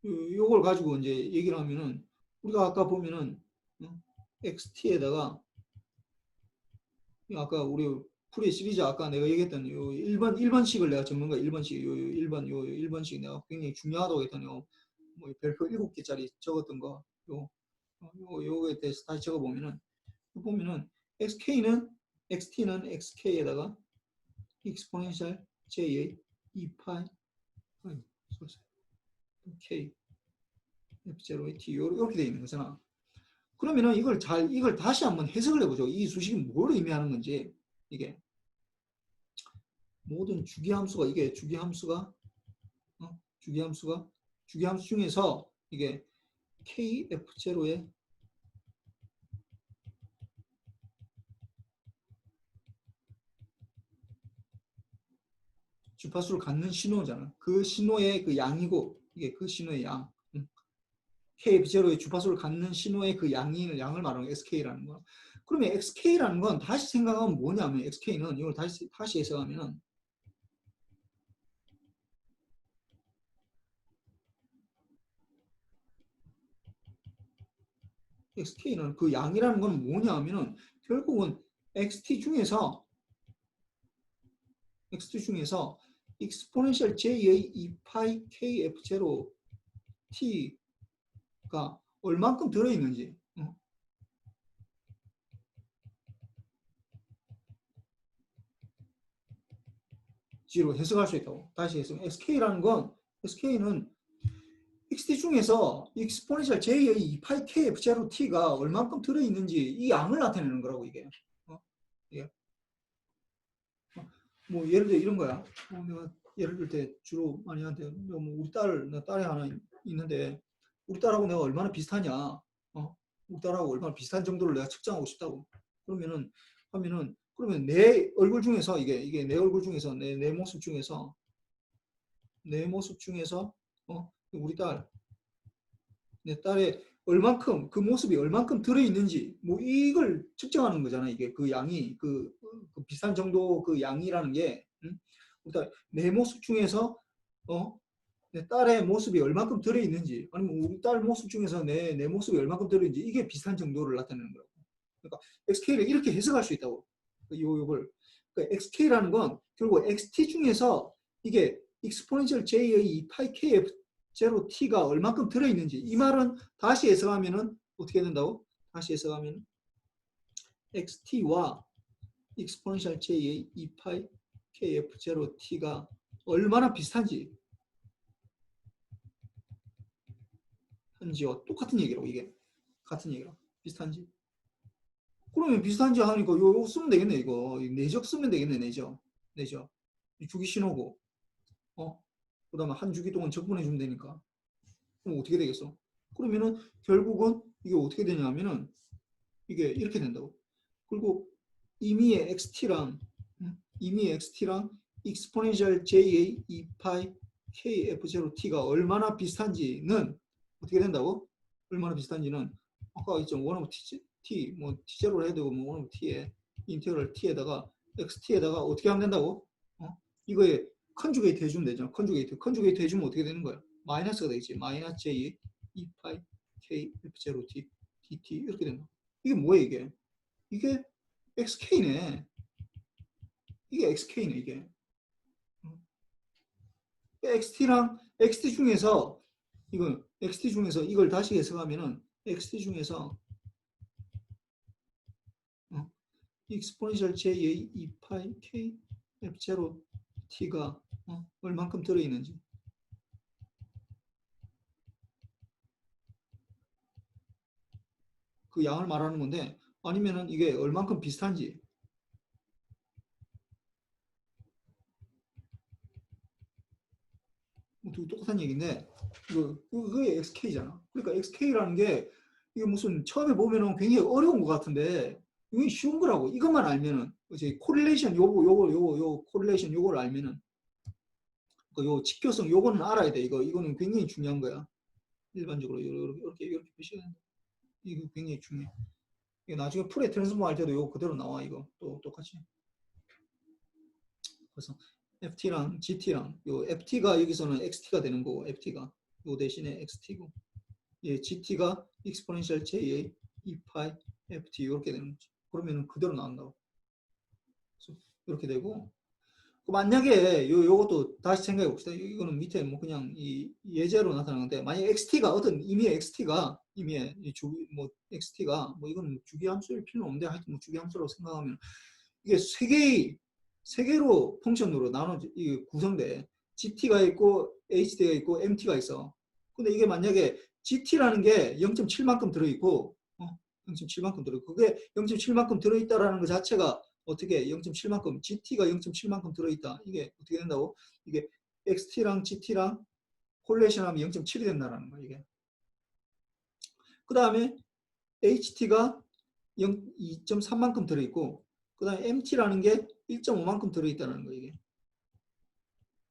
요걸 가지고 이제 얘기를 하면은 우리가 아까 보면은 XT에다가 아까 우리 풀이 시리즈 아까 내가 얘기했던 요 1번씩을 내가 적는 거야. 1번씩 요 1번씩 내가 굉장히 중요하다고 했더니 뭐 별표 7개짜리 적었던 거 요거에 대해서 다시 적어 보면은 XT는 XK에다가 exponential J의 2파이 K F0의 T 이렇게 되어 있는 거잖아. 그러면은 이걸 다시 한번 해석을 해보죠. 이 수식이 뭘 의미하는 건지 이게 모든 주기함수가 이게 주기함수 중에서 이게 KF0의 주파수를 갖는 신호잖아. 그 신호의 그 양이고 이게 그 신호의 양. KF0의 주파수를 갖는 신호의 그 양을 말하는 SK라는 거. 그러면 XK라는 건 다시 생각하면 뭐냐면 XK는 이걸 다시 해석하면은 XK는 그 양이라는 건 뭐냐 하면은 결국은 XT 중에서 exponential J의 2파이 KF0 T가 얼만큼 들어있는지 G로 해석할 수 있다고. 다시 해석. SK라는 건 SK는 XT 중에서 익스포넨셜 J의 2파이 KF 제로 T가 얼만큼 들어있는지 이 양을 나타내는 거라고 이게. 이게. 뭐 예를 들어 이런 거야. 내가 예를 들 때 주로 많이 하는데 뭐 우리 딸이 하나 있는데 우리 딸하고 내가 얼마나 비슷하냐. 우리 딸하고 얼마나 비슷한 정도를 내가 측정하고 싶다고. 그러면 내 얼굴 중에서 이게 내 얼굴 중에서 내 모습 중에서 우리 내 딸의 얼만큼 그 모습이 얼만큼 들어있는지 뭐 이걸 측정하는 거잖아. 이게 그 양이 그 비슷한 정도 그 양이라는 게 내 모습 중에서 내 딸의 모습이 얼만큼 들어있는지 아니면 우리 딸 모습 중에서 내 모습이 얼만큼 들어있는지 이게 비슷한 정도를 나타내는 거라고. 그러니까 XK를 이렇게 해석할 수 있다고. 요걸 그러니까 XK라는 건 결국 XT 중에서 이게 익스포넨셜 J의 2파이 KF 제로 T가 얼만큼 들어있는지 이 말은 다시 해석하면은 어떻게 된다고? 다시 해석하면 XT와 익스포넨셜 J의 2파이 KF 제로 T가 얼마나 비슷한지 한지와 똑같은 얘기라고. 이게 같은 얘기라고. 비슷한지. 그러면 비슷한지 하니까 요거 쓰면 되겠네. 이거 내적 쓰면 되겠네. 내적 주기 신호고 그 다음에 한 주기 동안 적분해 주면 되니까. 그럼 어떻게 되겠어? 그러면은 결국은 이게 어떻게 되냐면은 이게 이렇게 된다고. 그리고 임의의 XT랑 익스포넨셜 J의 2파이 KF0T가 얼마나 비슷한지는 어떻게 된다고? 얼마나 비슷한지는 아까 있죠. 1 over T, 뭐 T0를 해도 뭐 1 over T에 인테그럴 T에다가 XT에다가 어떻게 하면 된다고? 이거에 컨주게이트 해주면 되잖아. 컨주게이트 해주면 어떻게 되는 거야? 마이너스가 되겠지. 마이너스 J 2파이 K F0T DT 이렇게 된다. 이게 뭐야 이게? 이게 XK네. 이게 XK네 이게. XT랑 XT 중에서 이걸 다시 해석하면은 XT 중에서 익스포넨셜 J의 2파이 K F0 T가 얼만큼 들어있는지 그 양을 말하는 건데 아니면은 이게 얼만큼 비슷한지 똑같은 얘기인데 그게 XK잖아. 그러니까 XK라는 게 이게 무슨 처음에 보면은 굉장히 어려운 것 같은데 이게 쉬운 거라고. 이것만 알면은 이제 코릴레이션 요거 코릴레이션 요걸 알면은 요 직교성 요거는 알아야 돼. 이거는 굉장히 중요한 거야. 일반적으로 이렇게 표시가 된다. 이거 굉장히 중요해. 이게 나중에 풀에 트랜스포머 할 때도 요거 그대로 나와. 이거 또 똑같이. 그래서 FT랑 GT랑 요 FT가 여기서는 XT가 되는 거고 FT가 요 대신에 XT고 예, GT가 익스포넨셜 J의 2파이 FT 이렇게 되는 거죠. 그러면은 그대로 나온다고. 그래서 이렇게 되고 만약에 요것도 다시 생각해 봅시다. 이거는 밑에 뭐 그냥 이 예제로 나타나는데 만약에 XT가 어떤 임의의 XT가 임의의 주기 뭐 XT가 뭐 이건 주기 함수일 필요는 없는데 하여튼 뭐 주기 함수라고 생각하면 이게 세 개로 펑션으로 구성돼. GT가 있고 HT가 있고 MT가 있어. 근데 이게 만약에 GT라는 게 0.7만큼 들어있고 0.7만큼 들어있고 그게 0.7만큼 들어있다라는 것 자체가 어떻게 0.7만큼 GT가 0.7만큼 들어있다. 이게 어떻게 된다고? 이게 XT랑 GT랑 콜레이션하면 0.7이 된다는 거야. 이게. 그 다음에 HT가 2.3만큼 들어있고 그 다음에 MT라는 게 1.5만큼 들어있다는 거 이게.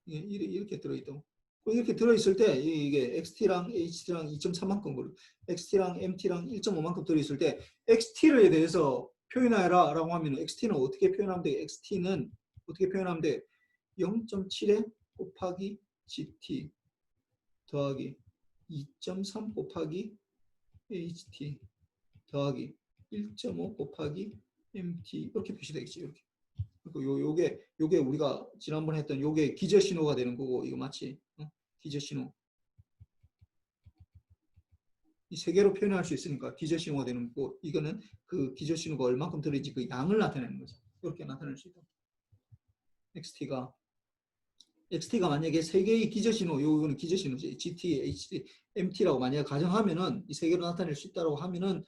이렇게 들어있다고. 이렇게 들어있을 때 이게 XT랑 HT랑 2.3만큼 XT랑 MT랑 1.5만큼 들어있을 때 XT에 대해서 표현하라 라고 하면 XT는 어떻게 표현하면 돼? XT는 어떻게 표현하면 돼? 0.7에 곱하기 GT 더하기 2.3 곱하기 HT 더하기 1.5 곱하기 MT 이렇게 표시되겠지. 이렇게. 그리고 요게 우리가 지난번에 했던 요게 기저 신호가 되는 거고 이거 맞지? 기저 신호. 이 세 개로 표현할 수 있으니까 기저 신호가 되는 거고 이거는 그 기저 신호가 얼만큼 들어있지 그 양을 나타내는 거죠. 이렇게 나타낼 수 있다. XT가 XT가 만약에 세 개의 기저신호, 요거는 기저신호지. GT, HT, MT라고 만약에 가정하면은 이 세 개로 나타낼 수 있다고 하면은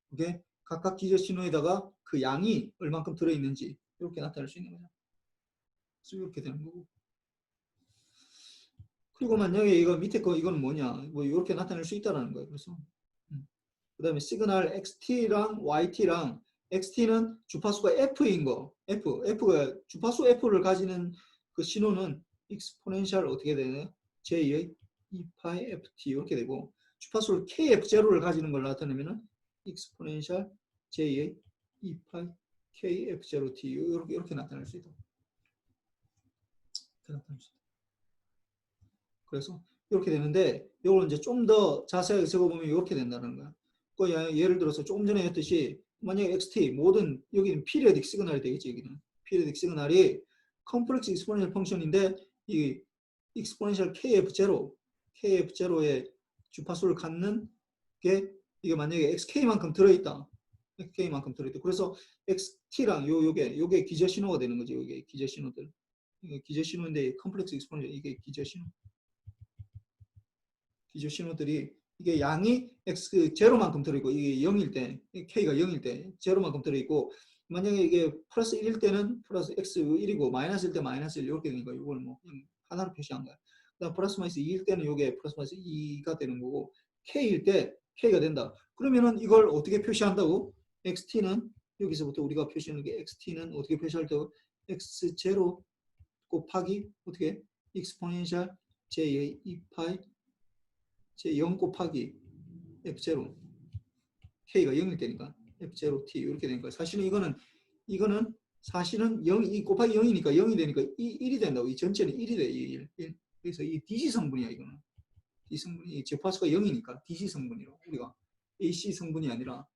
그게 각각 기저신호에다가 그 양이 얼만큼 들어있는지 이렇게 나타낼 수 있는 거죠. 그래서 이렇게 되는 거고. 그리고 만약에 이거 밑에 거 이건 뭐냐, 뭐 이렇게 나타낼 수 있다라는 거예요. 그래서 그 다음에 시그널 XT랑 YT랑 XT는 주파수가 F인 거, F가 주파수 F를 가지는 그 신호는 익스포넨셜 어떻게 되나요? J의 2파이 FT 이렇게 되고, 주파수를 KF0를 가지는 걸 나타내면은 익스포넨셜 J의 2파이 KF0T 이렇게 나타낼 수 있다. 이렇게 나타낼 수 있다. 그래서 이렇게 되는데, 이걸 이제 좀 더 자세하게 적어보면 이렇게 된다는 거야. 그 예를 들어서 조금 전에 했듯이 만약에 XT 모든 여기는 피리어딕 시그널이 되겠지. 여기는 피리어딕 시그널이 컴플렉스 익스포넨셜 펑션인데 이 익스포넨셜 KF0의 주파수를 갖는 게 이게 만약에 XK만큼 들어있다. XK만큼 들어있다. 그래서 XT랑 요게 기저 신호가 되는 거지. 요게 기저 신호들. 이게 기저 신호인데 컴플렉스 익스포넨셜 이게 기저 신호. 기저 신호들이 이게 양이 x 제로만큼 들어있고 이게 0일 때 k가 0일 때 제로만큼 들어있고, 만약에 이게 플러스 1일 때는 플러스 x 1이고 마이너스일 때 마이너스 1 이렇게 되는 거예요. 이걸 뭐 하나로 표시한 거야. 그다음 플러스 마이너스 2일 때는 이게 플러스 마이너스 2가 되는 거고, k일 때 k가 된다. 그러면은 이걸 어떻게 표시한다고? xt는 여기서부터 우리가 표시하는 게 xt는 어떻게 표시할 때고 x0 곱하기 어떻게 익스포넨셜 j의 2파이 제0 곱하기 F0 K가 0일 때니까 F0T 이렇게 되니까 사실은 이거는 사실은 0, 이 곱하기 0이니까 0이 되니까 1이 된다고. 이 전체는 1이 돼. 1. 그래서 이 DC 성분이야. 이거는 DC 성분이 주파수가 0이니까 DC 성분이라고. 우리가 AC 성분이 아니라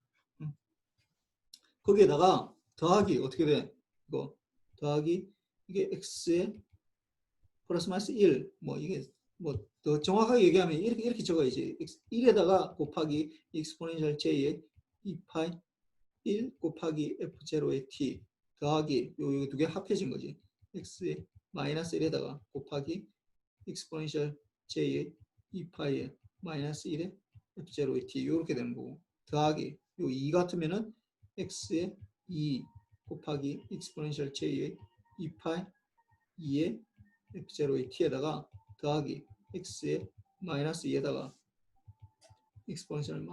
거기에다가 더하기 어떻게 돼? 이거 더하기 이게 X에 플러스 마이너스 1 뭐 이게 뭐 더 정확하게 얘기하면 이렇게 적어야지. 1에다가 곱하기 익스포넨셜 j의 2파이 1 곱하기 f0의 t 더하기 요 두 개 합해진 거지. x의 마이너스 1에다가 곱하기 익스포넨셜 j의 2파이의 마이너스 1의 f0의 t 이렇게 되는 거고, 더하기 요 2 같으면은 x의 2 곱하기 익스포넨셜 j의 2파이 2의 f0의 t에다가 더하기 x의 마이너스 2에다가 익스포넨셜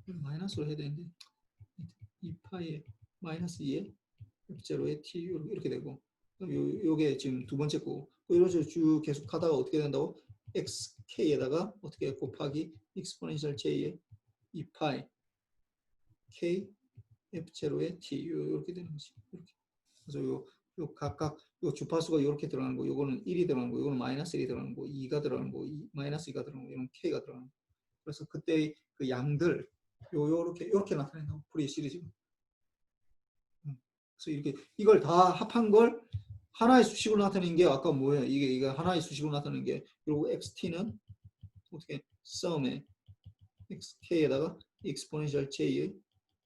마이너스로 해야 되는데 2파이의 마이너스 2의 f0의 t 이렇게 되고, 요게 지금 두 번째 거고, 이런 식으로 쭉 계속 가다가 어떻게 된다고? xk에다가 어떻게 곱하기 익스포넨셜 j의 2파이 k f0의 t 이렇게 되는 거지. 이렇게. 그래서 요 각각 요 주파수가 이렇게 들어가는 거, 요거는 1이 들어가는 거, 요거는 마이너스 1이 들어가는 거, 2가 들어가는 거, 마이너스 2가 들어가는 거, 이런 k가 들어가는 거. 그래서 그때의 그 양들 요렇게 나타낸다고. 풀이 시리즈가. 그래서 이렇게 이걸 다 합한 걸 하나의 수식으로 나타내는 게 아까 뭐예요? 이게 하나의 수식으로 나타내는 게, 그리고 xt는 어떻게 썸에 xk에다가 익스포넨셜 j의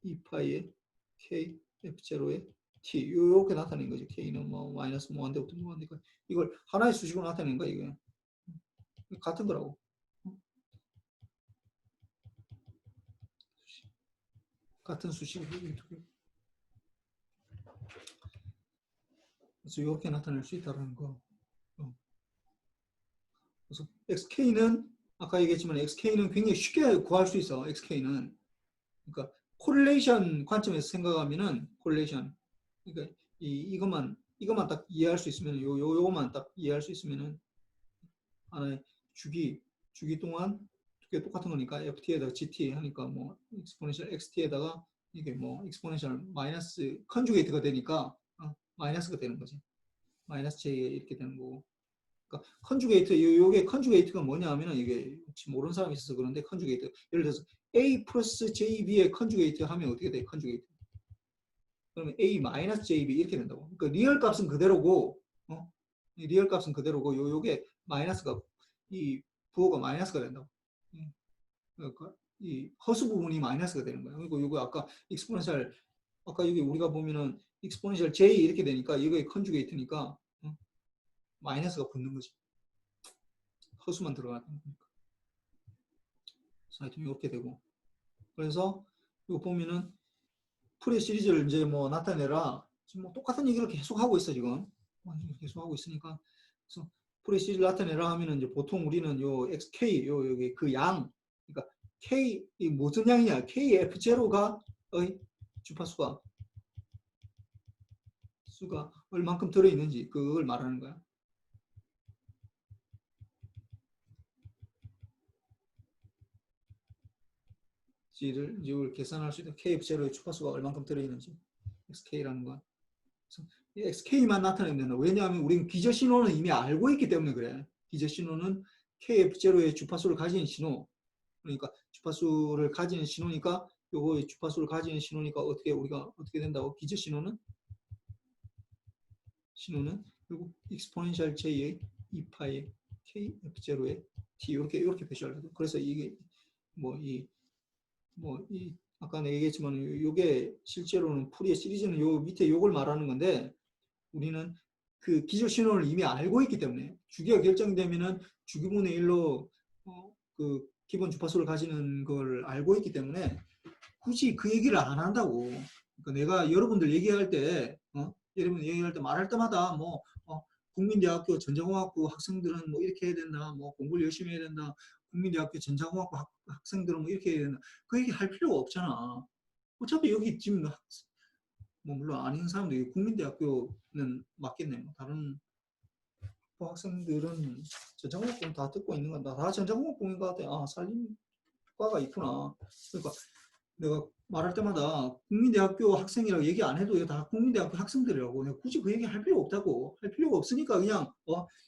2파이의 k f0의 t 이렇게 나타내는 거죠. k는 뭐 마이너스 뭐 한대부터 뭐 한대까지 이걸 하나의 수식으로 나타내는 거야. 이게 같은 거라고. 같은 수식으로 그래서 이렇게 나타낼 수 있다는 거. 그래서 xk는 아까 얘기했지만 xk는 굉장히 쉽게 구할 수 있어. xk는 그러니까 코릴레이션 관점에서 생각하면은 코릴레이션, 그러니까 이것만 딱 이해할 수 있으면 요거만 딱 이해할 수 있으면은 하나의 주기 동안 두개 똑같은 거니까 ft에다가 gt 하니까 뭐 익스포넨셜 xt에다가 이게 뭐 익스포넨셜 마이너스 컨주게이트가 되니까 마이너스가 되는 거지. 마이너스 j 이렇게 되는 거고. 그러니까 컨주게이트 요게 컨주게이트가 뭐냐 하면은 이게 혹시 모르는 사람이 있어서 그런데 컨주게이트 예를 들어서 a 플러스 jb의 컨주게이트 하면 어떻게 돼? 컨주게이트 그러면 a 마이너스 jb 이렇게 된다고. 그러니까 리얼 값은 그대로고 리얼 값은 그대로고 요게 마이너스가 이 부호가 마이너스가 된다고. 그러니까 이 허수 부분이 마이너스가 되는 거예요. 그리고 요거 아까 익스포넨셜 아까 여기 우리가 보면은 익스포넨셜 j 이렇게 되니까 이거의 컨주게이트니까 마이너스가 붙는 거지. 허수만 들어가는 거니까. 하여튼 이렇게 되고. 그래서 이거 보면은 풀의 시리즈를 이제 뭐 나타내라. 지금 뭐 똑같은 얘기를 계속 하고 있어 지금. 계속 하고 있으니까. 그래서 풀의 시리즈를 나타내라 하면은 이제 보통 우리는 요 xk 요 여기 그 양, 그러니까 k 이 무슨 양이냐? kf0가 주파수가 얼만큼 들어 있는지 그걸 말하는 거야. 를 이걸 계산할 수 있는 kf0의 주파수가 얼만큼 들어 있는지 xk라는 거야. 이 xk만 나타내면 된다. 왜냐하면 우리는 기저 신호는 이미 알고 있기 때문에 그래. 기저 신호는 kf0의 주파수를 가진 신호. 그러니까 주파수를 가지는 신호니까 요거 주파수를 가지는 신호니까 우리가 어떻게 된다고? 기저 신호는 그리고 exponential j의 2파의 kf0의 t 이렇게 표시를 해도. 그래서 이게 아까 내가 얘기했지만 요게 실제로는 풀이의 시리즈는 요 밑에 요걸 말하는 건데 우리는 그 기저 신호를 이미 알고 있기 때문에 주기가 결정되면은 주기분의 1로 그 기본 주파수를 가지는 걸 알고 있기 때문에 굳이 그 얘기를 안 한다고. 그러니까 내가 여러분들 얘기할 때 말할 때마다 국민대학교 전자공학부 학생들은 뭐 이렇게 해야 된다, 뭐 공부를 열심히 해야 된다, 국민대학교 전자공학부 학생들은 뭐 이렇게 해야 된다. 그 얘기 할 필요가 없잖아. 어차피 여기 지금 뭐 물론 아닌 사람도 국민대학교는 맞겠네. 뭐 다른 학생들은 전자공학부 다 듣고 있는 건다. 다 전자공학부인 것 같아. 아, 산림과가 있구나. 그러니까 내가 말할 때마다 국민대학교 학생이라고 얘기 안 해도 다 국민대학교 학생들이라고. 내가 굳이 그 얘기 할 필요 없다고. 할 필요가 없으니까 그냥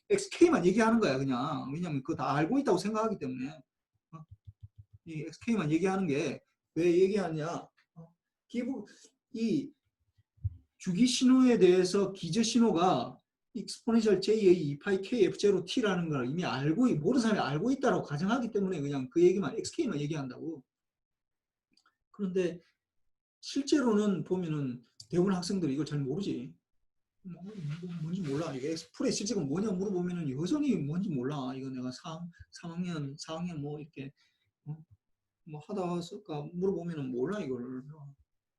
XK만 얘기하는 거야. 그냥. 왜냐면 그거 다 알고 있다고 생각하기 때문에. 이 XK만 얘기하는 게 왜 얘기하냐. 이 주기 신호에 대해서 기저 신호가 exponential j의 2파이 kf0t라는 걸 이미 모든 사람이 알고 있다고 가정하기 때문에 그냥 그 얘기만 XK만 얘기한다고. 그런데 실제로는 보면은 대부분 학생들이 이걸 잘 모르지. 뭔지 몰라. 이게 풀의 실제가 뭐냐 물어보면은 여전히 뭔지 몰라. 이거 내가 4학년 뭐 이렇게 뭐 하다가 물어보면은 몰라 이거를.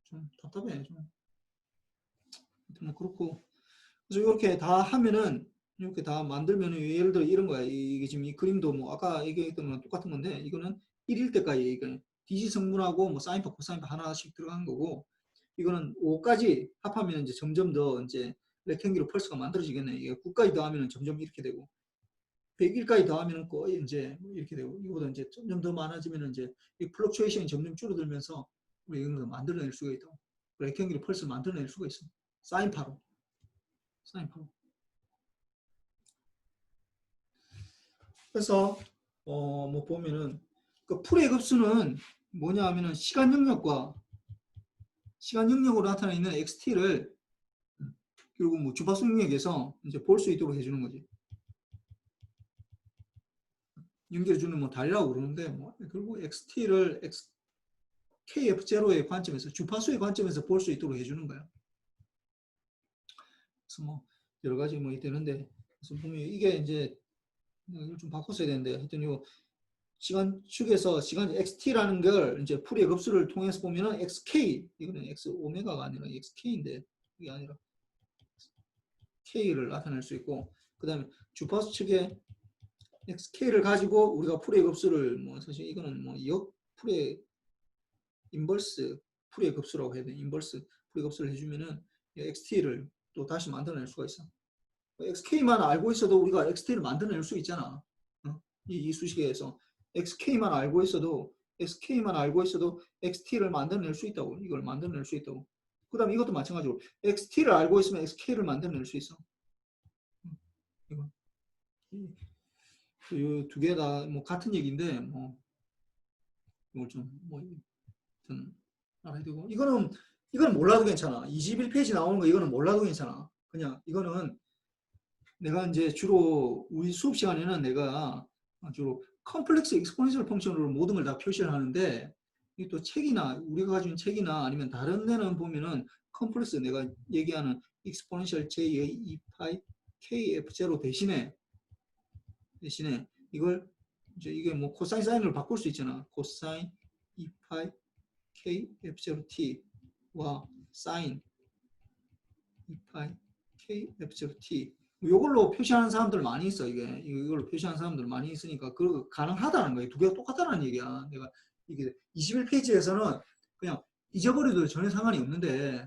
좀 답답해 좀. 뭐 그렇고. 그래서 이렇게 다 하면은 이렇게 다 만들면은 예를 들어 이런 거야. 이게 지금 이 그림도 뭐 아까 얘기했던 거랑 똑같은 건데 이거는 1일 때까지 이거 디지 성분하고 뭐 사인파 코사인파 하나씩 들어간 거고 이거는 5까지 합하면 이제 점점 더 이제 렉탱귤 펄스가 만들어지겠네. 이게 9까지 더하면 점점 이렇게 되고 101까지 더하면 거의 이제 이렇게 되고 이거보다 이제 점점 더 많아지면 이제 이 플럭추에이션이 점점 줄어들면서 우리 이걸 만들어낼 수가 있다. 렉탱귤 펄스를 만들어낼 수가 있어. 사인파로. 그래서 뭐 보면은 그 풀의 급수는 뭐냐 하면은 시간 영역으로 나타나 있는 xt를 결국 뭐 주파수 영역에서 이제 볼 수 있도록 해주는 거지. 연결해주는 뭐 달이라고 그러는데 뭐 결국 xt를 kf0의 관점에서 주파수의 관점에서 볼 수 있도록 해주는 거야. 그래서 뭐 여러 가지 뭐 되는데 그래서 보면 이게 이제 이걸 좀 바꿨어야 되는데 하여튼 요 시간축에서 시간 xt라는 걸 이제 풀이의 급수를 통해서 보면은 xk 이거는 x 오메가가 아니라 xk인데 이게 아니라 k를 나타낼 수 있고 그 다음에 주파수 측에 xk를 가지고 우리가 풀이의 급수를 뭐 사실 이거는 뭐 풀이의 인버스 풀이의 급수라고 해야 돼. 인버스 풀이의 급수를 해주면은 xt를 또 다시 만들어낼 수가 있어. xk만 알고 있어도 우리가 xt를 만들어낼 수 있잖아. 이 수식에서 xk만 알고 있어도 xt를 만들어낼 수 있다고. 이걸 만들어낼 수 있다고. 그 다음에 이것도 마찬가지로 xt를 알고 있으면 xk를 만들어낼 수 있어. 이거. 이 두 개 다 뭐 같은 얘기인데 뭐 이걸 좀뭐 알아야 되고 이거는 몰라도 괜찮아. 21페이지 나오는 거 이거는 몰라도 괜찮아. 그냥 이거는 내가 이제 주로 우리 수업 시간에는 내가 주로 컴플렉스 익스포넨셜 펑션으로 모든 걸 다 표시를 하는데 이 또 책이나 우리가 가지고 있는 책이나 아니면 다른 데는 보면은 컴플렉스 내가 얘기하는 익스포넨셜 j의 2파이 KF0 대신에 이걸 이제 이게 뭐 코사인 사인으로 바꿀 수 있잖아. 코사인 2파이 KF0T와 사인 2파이 KF0T 이걸로 표시하는 사람들 많이 있어. 이걸로 표시하는 사람들 많이 있으니까 그 가능하다는 거예요. 두 개가 똑같다는 얘기야. 내가 이게 21페이지에서는 그냥 잊어버려도 전혀 상관이 없는데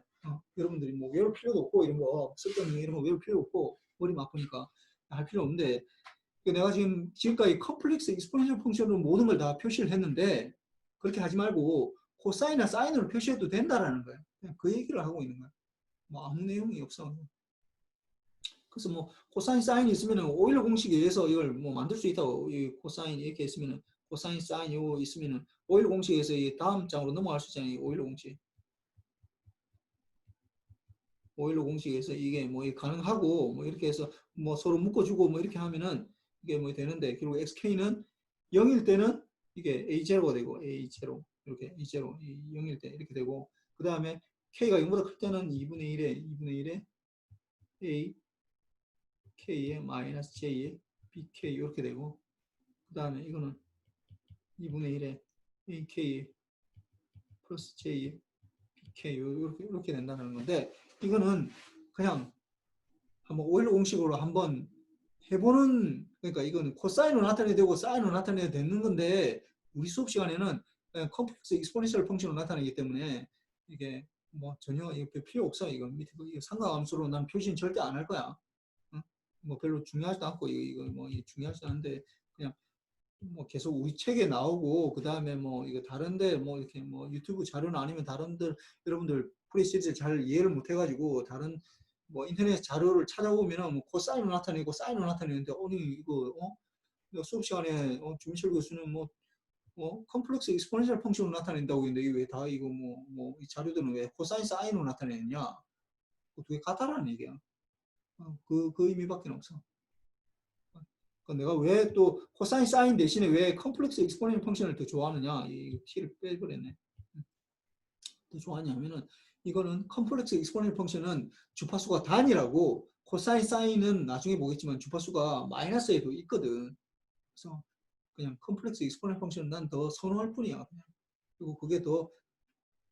여러분들이 뭐 외울 필요도 없고 이런 거 쓸데없는 이런 거 외울 필요 없고 머리 아프니까 할 필요 없는데 내가 지금까지 컴플렉스 익스포넨셜 펑션으로 모든 걸 다 표시를 했는데 그렇게 하지 말고 코사인이나 사인으로 표시해도 된다라는 거예요. 그냥 그 얘기를 하고 있는 거야. 뭐 아무 내용이 없어. 그래서 뭐 코사인 사인이 있으면은 오일러 공식에 의해서 이걸 뭐 만들 수 있다고. 이 코사인 이렇게 있으면은 코사인 사인 이거 있으면은 오일러 공식에서 이 다음 장으로 넘어갈 수 있잖아요. 오일러 공식. 오일러 공식에서 이게 뭐 가능하고 뭐 이렇게 해서 뭐 서로 묶어주고 뭐 이렇게 하면은 이게 뭐 되는데 그리고 xk는 0일 때는 이게 a0가 되고 a0 이렇게 a0 0일 때 이렇게 되고 그 다음에 k가 0보다 클 때는 2분의 1에 a k에 마이너스 j에 bk 이렇게 되고 그 다음에 이거는 2분의 1에 ak 플러스 j에 bk 이렇게 된다는 건데 이거는 그냥 한번 오일러 공식으로 한번 해보는 그러니까 이거는 코사인으로 나타내야 되고 사인으로 나타내야 되는 건데 우리 수업 시간에는 그냥 컴플렉스 익스포넨셜 펑션으로 나타내기 때문에 이게 뭐 전혀 필요 없어. 이거 밑에 이거 상가함수로 난 표시는 절대 안 할 거야. 응? 뭐 별로 중요하지도 않고 이거 뭐 중요하지 않은데 그냥 뭐 계속 우리 책에 나오고 그 다음에 뭐 이거 다른데 뭐 이렇게 뭐 유튜브 자료나 아니면 다른들 여러분들 프리시리즈 잘 이해를 못 해가지고 다른 뭐 인터넷 자료를 찾아보면은 뭐 코사인으로 나타내고 사인으로 나타내는데 아니 이거 수업 시간에 주민철 교수는 뭐 컴플렉스 익스포넨셜 펑션으로 나타낸다고 했는데 이게 왜 다 이거 뭐 이 자료들은 왜 코사인 사인으로 나타내느냐? 그 두 개 같다라는 얘기야. 그 의미밖에 없어. 내가 왜 또 코사인 사인 대신에 왜 컴플렉스 익스포넨셜 펑션을 더 좋아하느냐? 이 t를 빼버렸네. 더 좋아하냐면은 이거는 컴플렉스 익스포넨셜 펑션은 주파수가 단이라고 코사인 사인은 나중에 보겠지만 주파수가 마이너스에도 있거든. 그래서 그냥 컴플렉스 익스포넨셜 펑션은 난 더 선호할 뿐이야. 그냥. 그리고 그게 더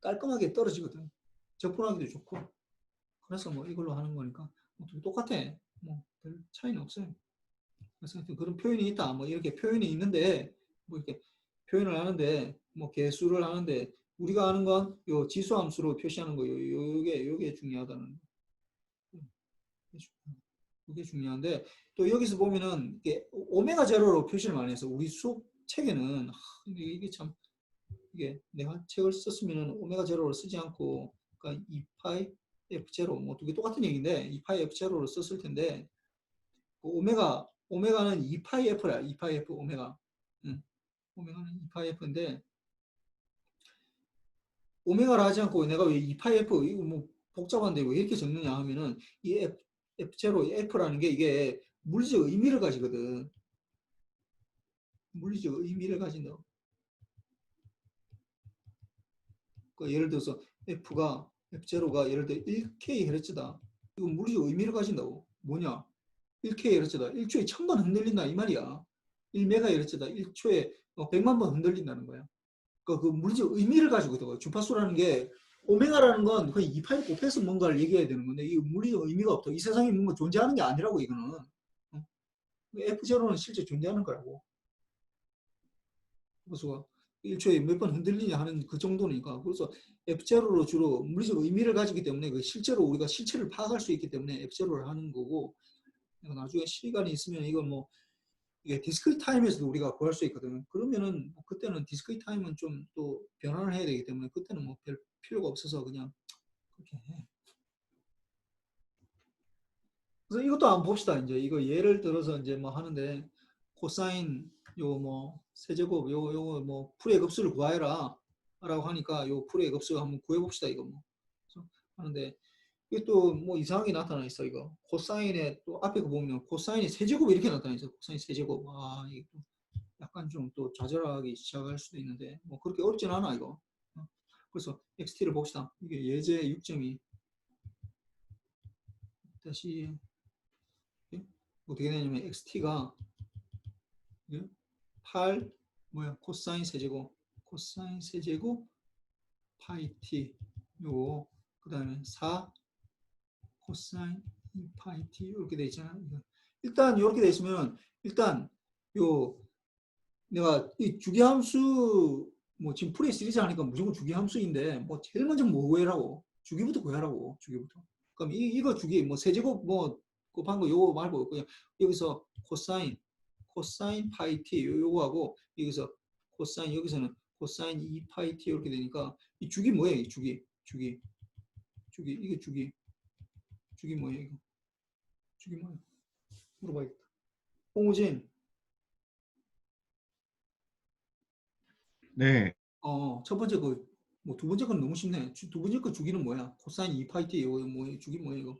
깔끔하게 떨어지거든. 접근하기도 좋고. 그래서 뭐 이걸로 하는 거니까 똑같아. 뭐 별 차이는 없어요. 그래서 그런 표현이 있다. 뭐 이렇게 표현이 있는데 뭐 이렇게 표현을 하는데 뭐 개수를 하는데 우리가 아는 건 요 지수함수로 표시하는 거 요게 중요하다는 그게 중요한데 또 여기서 보면은 이게 오메가 제로로 표시를 많이 해서 우리 수업 책에는 이게 참 이게 내가 책을 썼으면은 오메가 제로를 쓰지 않고 그러니까 2파이 f 제로 뭐 두 개 똑같은 얘기인데 2파이 f 제로를 썼을 텐데 그 오메가는 2파이 f야. 2파이 f 오메가. 오메가는 2파이 f인데 오메가를 하지 않고 내가 왜 2파이 f 이거 뭐 복잡한데 왜 이렇게 적느냐 하면은 이 f0 f라는 게 이게 물리적 의미를 가지거든. 물리적 의미를 가진다. 그러니까 예를 들어서 f0가 예를 들어 1kHz다. 이거 물리적 의미를 가진다고. 뭐냐? 1kHz다. 1초에 1000번 흔들린다 이 말이야. 1MHz다. 1초에 100만 번 흔들린다는 거야. 그러니까 그 물리적 의미를 가지고 있다고. 주파수라는 게 오메가라는 건 거의 2파이 곱해서 뭔가를 얘기해야 되는 건데 이 물리적 의미가 없다. 이 세상에 뭔가 존재하는 게 아니라고 이거는. F0는 실제 존재하는 거라고. 그래서 1초에 몇 번 흔들리냐 하는 그 정도니까. 그래서 F0로 주로 물리적 의미를 가지기 때문에 그 실제로 우리가 실체를 파악할 수 있기 때문에 F0를 하는 거고 나중에 시간이 있으면 이거 뭐 이게 디스크리트 타임에서도 우리가 구할 수 있거든요. 그러면은 뭐 그때는 디스크리트 타임은 좀 또 변환을 해야 되기 때문에 그때는 뭐 별 필요가 없어서 그냥 그렇게 해. 그래서 이것도 한번 봅시다. 이제 이거 예를 들어서 이제 뭐 하는데 코사인 요 뭐 세제곱 요거 뭐 풀의 급수를 구하여라 라고 하니까 요 풀의 급수 한번 구해 봅시다. 이거 뭐 그래서 하는데 이게 또 뭐 이상하게 나타나 있어. 이거 코사인에 또 앞에 거 보면 코사인의 세제곱 이렇게 나타나 있어. 코사인 세제곱. 이게 또 약간 좀 또 좌절하기 시작할 수도 있는데 뭐 그렇게 어렵진 않아 이거. 그래서 xt를 봅시다. 이게 예제 6.2 다시 어떻게 되냐면 xt가 8 뭐야 코사인 세제곱 파이 t 요거 그 다음에 4 코사인 2파이 t 이렇게 돼 있잖아. 일단 이렇게 돼 있으면 일단 요 내가 이 주기함수 뭐 지금 풀이 시리즈 하니까 무조건 주기함수인데 뭐 제일 먼저 뭐 구해라고 주기부터 구해라고 주기부터. 그럼 이거 주기 뭐 세제곱 뭐 곱한 거 요거 말고 그냥 여기서 코사인 파이 t 요거하고 여기서 코사인 여기서는 코사인 2파이 t 이렇게 되니까 이 주기 뭐야 이 주기 이게 주기 뭐야 이거 주기 뭐야 물어봐야겠다. 홍우진 네, 첫 번째 뭐 두 번째 건 너무 쉽네. 두 번째 거 주기는 뭐야? 코사인 2파이 t 이거 뭐 주기 뭐야 이거?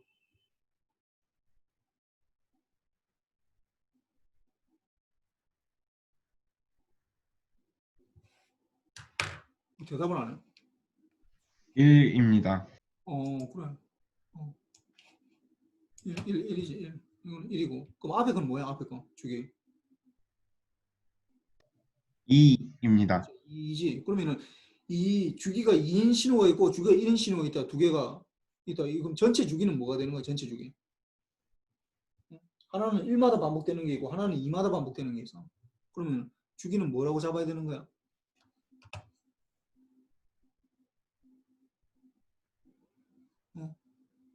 대답을 안 해. 1입니다. 그래. 1이지 1. 이건 1이고. 그럼 앞에 건 뭐야? 앞에 거 주기 2입니다. 2지. 그러면은 이 주기가 2인 신호가 있고 주기가 1인 신호가 있다. 두 개가 있다. 그럼 전체 주기는 뭐가 되는 거야? 전체 주기. 하나는 1마다 반복되는 게 있고 하나는 2마다 반복되는 게 있어. 그러면 주기는 뭐라고 잡아야 되는 거야?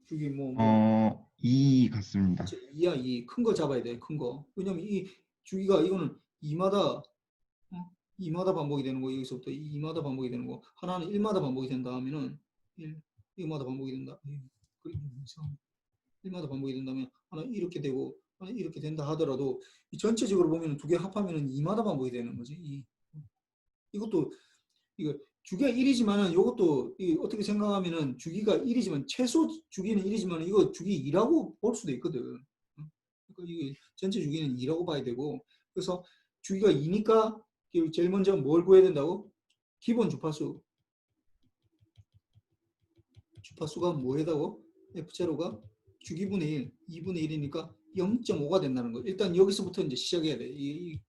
주기 뭐 2 같습니다. 2야 2. 큰 거 잡아야 돼. 큰 거. 왜냐면 이 주기가 이거는 2마다 반복이 되는 거. 여기서부터 2마다 반복이 되는 거. 하나는 1마다 반복이 된다 하면은 1마다 반복이 된다. 1마다 반복이 된다면 하나 이렇게 되고 하나 이렇게 된다 하더라도 이 전체적으로 보면 두 개 합하면은 2마다 반복이 되는 거지. 이것도 이거 주기가 1이지만은 이것도 어떻게 생각하면은 주기가 1이지만 최소 주기는 1이지만 이거 주기 2라고 볼 수도 있거든. 그러니까 이게 전체 주기는 2라고 봐야 되고 그래서 주기가 2니까 제일 먼저 뭘 구해야 된다고? 기본 주파수가 뭐에다고? F0가 주기분의 1, 2분의 1이니까 0.5가 된다는 거. 일단 여기서부터 이제 시작해야 돼.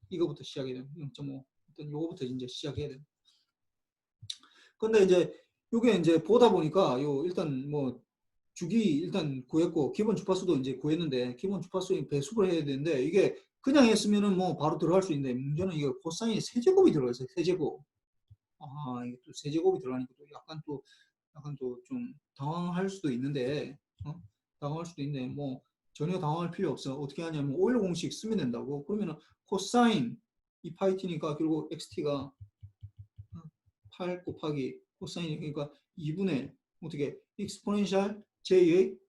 이거부터 시작해야 돼. 0.5. 일단 요거부터 이제 시작해야 돼. 근데 이제 요게 이제 보다 보니까 일단 뭐 주기 일단 구했고 기본 주파수도 이제 구했는데 기본 주파수에 배수를 해야 되는데 이게 그냥 했으면은 뭐 바로 들어갈 수 있는데 문제는 이게 코사인이 세제곱이 들어가서 세제곱. 이게 또 세제곱이 들어가니까 또 약간 또 좀 당황할 수도 있는데 당황할 수도 있는데 뭐 전혀 당황할 필요 없어. 어떻게 하냐면 오일 공식 쓰면 된다고. 그러면은 코사인 이 파이 t니까 결국 xt가 8 곱하기 코사인이 그러니까 2분의 어떻게 익스포넨셜 j의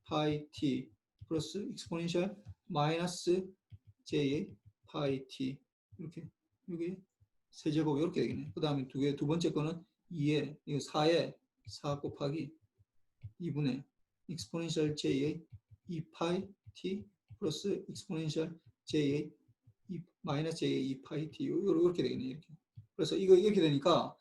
파이 t 플러스 익스포넨셜 마이너스 j의 파이 t 이렇게 여기 세제곱 이렇게 되겠네. 그 다음에 두 번째 거는 2에 이거 4에 4 곱하기 2분의 익스포넨셜 j의 2파이 t 플러스 익스포넨셜 j의 마이너스 j의 2파이 t 이렇게 되겠네. 이렇게. 그래서 이거 이렇게 되니까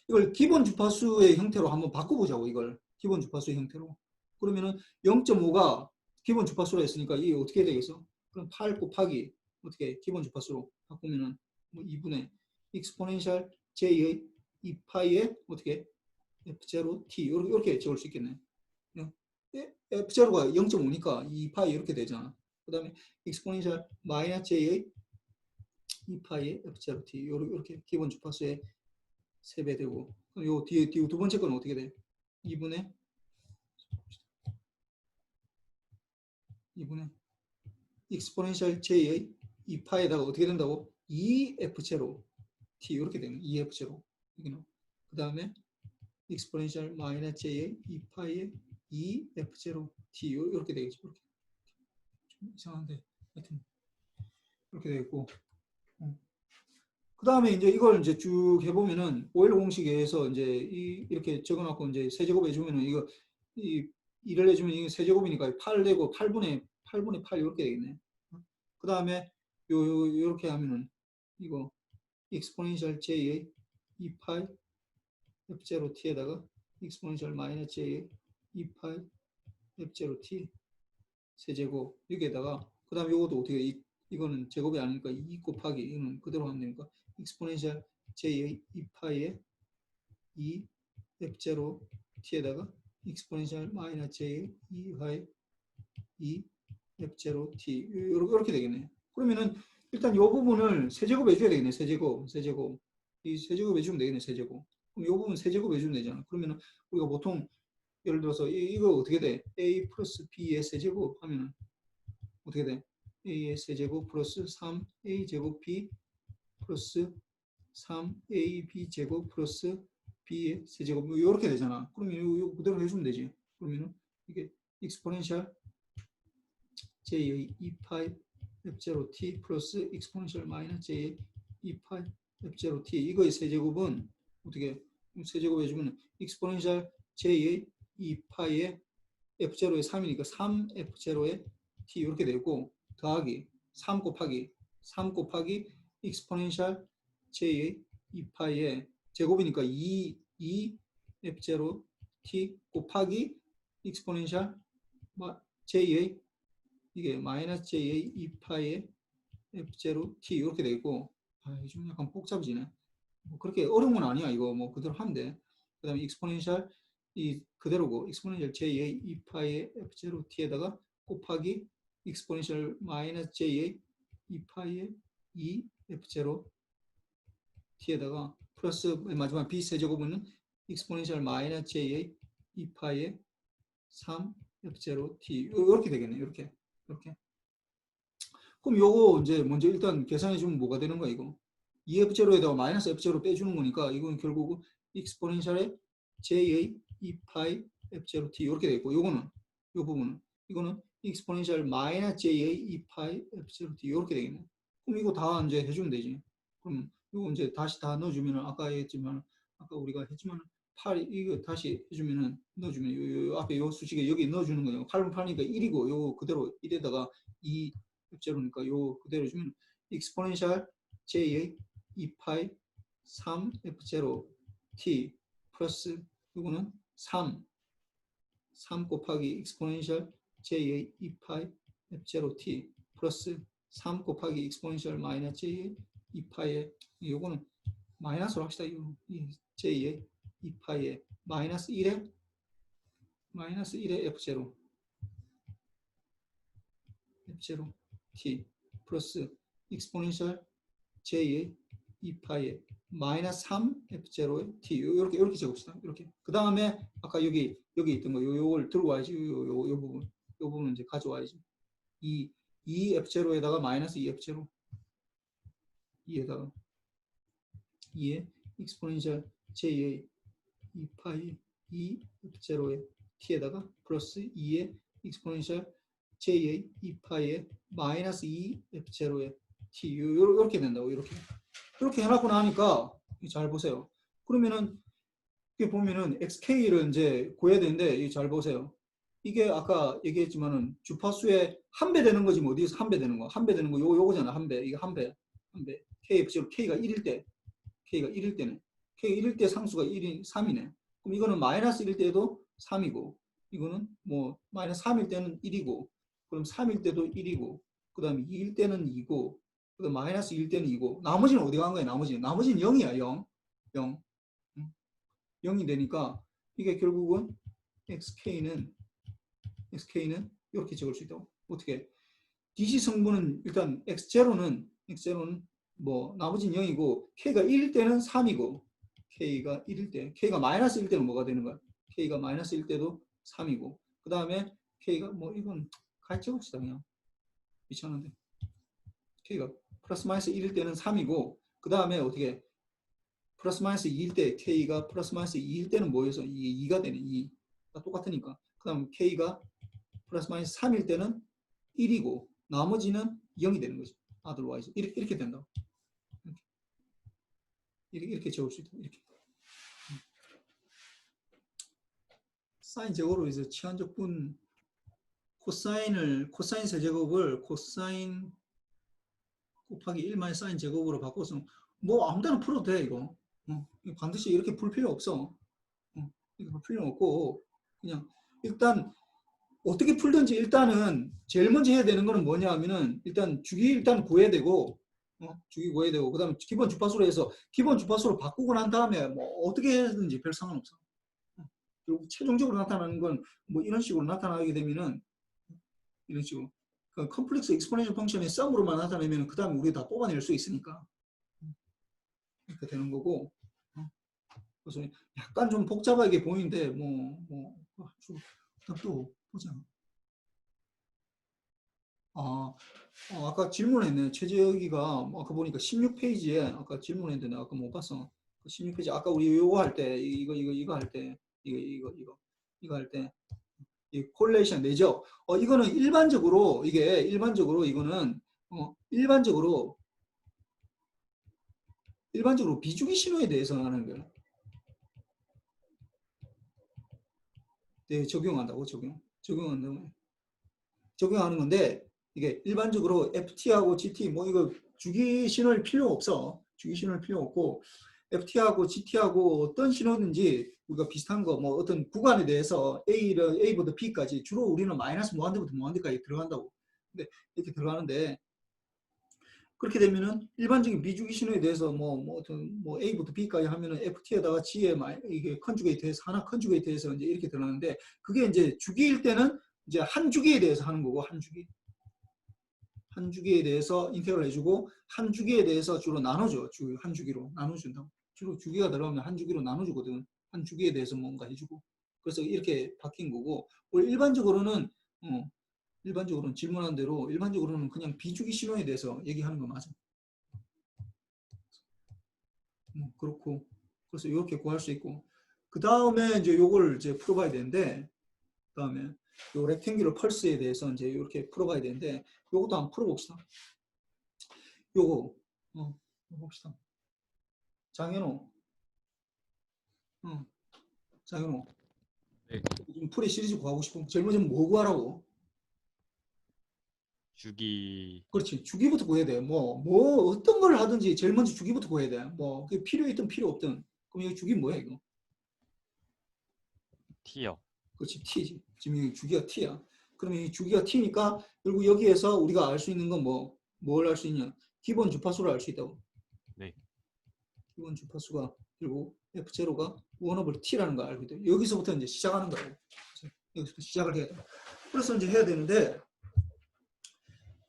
이걸 기본 주파수의 형태로 한번 바꿔보자고. 이걸 기본 주파수의 형태로. 그러면은 0.5가 기본 주파수로 했으니까 이게 어떻게 되겠어? 그럼 8 곱하기 어떻게 기본 주파수로 바꾸면은 뭐 2분의 익스포넨셜 j의 2파이에 어떻게 f0t 이렇게 적을 수 있겠네. f0가 0.5니까 2파이 이렇게 되잖아. 그 다음에 익스포넨셜 마이너스 j의 2파이의 f0t 이렇게 기본 주파수의 3배 되고 그럼 요 뒤에 두 번째 건 어떻게 돼? 2분의 익스포넨셜 j의 2파에다가 어떻게 된다고? 2f0 t 이렇게 되는 2f0 여기는 그 다음에 익스포넨셜 마이너스 j의 2파의 2f0 t 이렇게 되겠죠. 이렇게. 좀 이상한데 하여튼 이렇게 되겠고 그 다음에 이제 이걸 이제 쭉 해보면은 오일 공식에서 이제 이렇게 적어놓고 이제 세제곱 해주면은 이를 해주면 이게 세제곱이니까 8 되고 8분의 8 이렇게 되겠네. 그 다음에 요렇게 하면은 이거 익스포넨셜 j의 2파이 f0t에다가 익스포넨셜 마이너스 j의 2파이 f0t 세제곱 여기에다가 그 다음에 이것도 어떻게 이거는 제곱이 아니니까 2 곱하기 이거는 그대로 하면 되니까 익스포넨셜 J의 2파이의 2 F0 T에다가 익스포넨셜 마이너스 J의 2파이 2 F0 T 이렇게 되겠네. 그러면은 일단 이 부분을 세제곱 해줘야 되겠네. 세제곱. 이 세제곱 해주면 되겠네. 세제곱. 그럼 이 부분 세제곱 해주면 되잖아. 그러면은 우리가 보통 예를 들어서 이거 어떻게 돼? A 플러스 B의 세제곱 하면은 어떻게 돼? A의 세제곱 플러스 3A 제곱 B 플러스 3AB 제곱 플러스 B의 세제곱 이렇게 되잖아. 그러면 이거 그대로 해주면 되지. 그러면은 이게 익스포넨셜 J의 2파이 F0T 플러스 익스포넨셜 마이너스 J의 2파이 F0T 이거의 세제곱은 어떻게 세제곱 해주면 익스포넨셜 J의 2파이의 F0의 3이니까 3F0의 T 이렇게 되고 더하기 3 곱하기 익스포넨셜 J의 2파이의 제곱이니까 2F0 T 곱하기 익스포넨셜 J의 이게 마이너스 J의 2파이의 F0 T 이렇게 되고 이게 좀 약간 복잡지네. 뭐 그렇게 어려운 건 아니야. 이거 뭐 그대로 하면 돼. 그 다음에 익스포넨셜 이 그대로고 익스포넨셜 J의 2파이의 F0 T에다가 곱하기 익스포넨셜 마이너스 J의 2파이의 2 F0 T에다가 플러스 마지막 B 세제곱은 익스포넨셜 마이너스 J의 2파이의 3 F0 T 이렇게 되겠네. 이렇게. 그럼 요거 이제 먼저 일단 계산해 주면 뭐가 되는 거야 이거? 2F0에다가 마이너스 F0 빼주는 거니까 이건 결국 익스포넨셜의 J의 2파이 F0T 이렇게 되고 요거는 요 부분은 이거는 익스포넨셜 마이너스 J의 2파이 F0T 이렇게 되겠네. 그럼 이거 다 이제 해주면 되지. 그럼 이거 이제 다시 다 넣어주면은 아까 우리가 했지만 8 이거 다시 해주면은 넣어주면 요 앞에 요 수식에 여기 넣어주는 거예요. 8분 8이니까 1이고 요 그대로 1에다가 2 F0니까 요 그대로 주면 익스포넨셜 J의 2파이 3 F0 T 플러스 이거는 3 곱하기 익스포넨셜 J의 2파이 F0 T 플러스 3 곱하기 익스포넨셜 마이너스 J의 2파이의 요거는 마이너스로 합시다. 이 J의 2파이의 마이너스 1의 F0 T 플러스 익스포넨셜 J의 2파이의 마이너스 3 F0의 T 이렇게 적읍시다. 이렇게. 그 다음에 아까 여기 있던 거 요걸 들고 와야지. 요 부분 이제 가져와야지. 이 F0에다가 마이너스 2F0 2에다가 2의 익스포넨셜 J의 2파이 2F0의 T에다가 플러스 2의 익스포넨셜 J의 2파이의 마이너스 2F0의 T 이렇게 된다고 이렇게 해놓고 나니까 잘 보세요. 그러면은 이게 보면은 XK를 이제 구해야 되는데 잘 보세요. 이게 아까 얘기했지만은 주파수의 한 배 되는 거지 뭐 어디서 한 배 되는 거 한 배 되는 거 요거잖아. 한 배 이게 한 배 KF0 K가 1일 때 K가 1일 때네. K가 1일 때 상수가 1이 3이네. 그럼 이거는 마이너스 1일 때도 3이고 이거는 뭐 마이너스 3일 때는 1이고 그럼 3일 때도 1이고 그 다음에 2일 때는 2고 그 다음 마이너스 1일 때는 2고 나머지는 어디 간 거야? 나머지는 0이야. 0 0이 되니까 이게 결국은 XK는 이렇게 적을 수 있다고. 어떻게? DC 성분은 일단 X0는 뭐 나머지는 0이고 K가 1일 때는 3이고 K가 1일 때 K가 마이너스 1 때는 뭐가 되는 거야? K가 마이너스 1 때도 3이고 그 다음에 K가 뭐 이건 같이 적읍시다 그냥 귀찮은데 K가 플러스 마이너스 1일 때는 3이고 그 다음에 어떻게 플러스 마이너스 2일 때 K가 플러스 마이너스 2일 때는 뭐여서 이게 2가 되네 2 똑같으니까 그 다음 K가 플러스 마이너스 3일 때는 1이고 나머지는 0이 되는 거지 otherwise 이렇게 된다 이렇게 적을 수 있다 이렇게 사인 제곱으로 해서 치환적분 코사인 세제곱을 코사인 곱하기 1 사인 제곱으로 바꿔서 뭐 아무 데나 풀어도 돼 이거 반드시 이렇게 풀 필요 없어 이렇게 풀 필요 없고 그냥 일단 어떻게 풀든지 일단은 제일 먼저 해야 되는 거는 뭐냐 하면은 일단 주기 일단 구해야 되고 주기 구해야 되고 그다음에 기본 주파수로 해서 기본 주파수로 바꾸고 난 다음에 뭐 어떻게 해든지 별 상관없어. 그리고 최종적으로 나타나는 건 뭐 이런 식으로 나타나게 되면은 이런 식으로 그 컴플렉스 익스포넨셜 펑션의 썸으로만 나타내면 그 다음에 우리가 다 뽑아낼 수 있으니까 이렇게 되는 거고. 그래서 약간 좀 복잡하게 보이는데 또 보자. 아까 질문했네. 최재혁이가 아까 보니까 16페이지에 아까 질문했는데 내가 아까 못 봤어. 16페이지 아까 우리 이거 할 때 이거 할 때 이거 할 때 이 콜레이션 내죠. 이거는 일반적으로 이거는 일반적으로 비주기 신호에 대해서 하는 거예요. 네, 적용한다고 적용하는 건데 이게 일반적으로 FT하고 GT 뭐 이거 주기 신호일 필요 없어. 주기 신호일 필요 없고 FT하고 GT하고 어떤 신호든지 우리가 비슷한 거 뭐 어떤 구간에 대해서 A부터 B까지 주로 우리는 마이너스 무한대부터 무한대까지 들어간다고. 근데 이렇게 들어가는데 그렇게 되면은 일반적인 비주기 신호에 대해서 뭐 A부터 B까지 하면은 FT에다가 G에 이게 컨주게이트해서 하나 컨주게이트해서 이제 이렇게 들어가는데 그게 이제 주기일 때는 이제 한 주기에 대해서 하는 거고 한 주기에 대해서 인테그럴 해주고 한 주기에 대해서 주로 나눠줘. 한 주기로 나눠준다고. 주로 주기가 들어가면 한 주기로 나눠주거든. 한 주기에 대해서 뭔가 해주고. 그래서 이렇게 바뀐 거고 우리 일반적으로는 질문한 대로 일반적으로는 그냥 비주기 신호에 대해서 얘기하는 거 맞아. 그렇고 그래서 이렇게 구할 수 있고 그 다음에 이제 요걸 이제 풀어봐야 되는데 그 다음에 요 렉탱귤러 펄스에 대해서 이제 이렇게 풀어봐야 되는데 요것도 한번 풀어봅시다. 요거 봅시다. 장현호 네. 요즘 풀이 시리즈 구하고 싶으면 제일 먼저 뭐 구하라고? 주기. 그렇지. 주기부터 구해야 돼. 뭐 어떤 걸 하든지 제일 먼저 주기부터 구해야 돼. 뭐 그게 필요했든 필요 없든. 그럼 여기 주기 뭐야 이거? T요. 그렇지. T지. 지금 이 주기가 T야. 그러면 이 주기가 T니까 결국 여기에서 우리가 알 수 있는 건 뭘 알 수 있냐? 기본 주파수를 알 수 있다고. 네. 기본 주파수가 그리고 F0가 1/T라는 걸 알고 있다. 여기서부터 이제 시작하는 거예요. 여기서부터 시작을 해야 돼. 그래서 이제 해야 되는데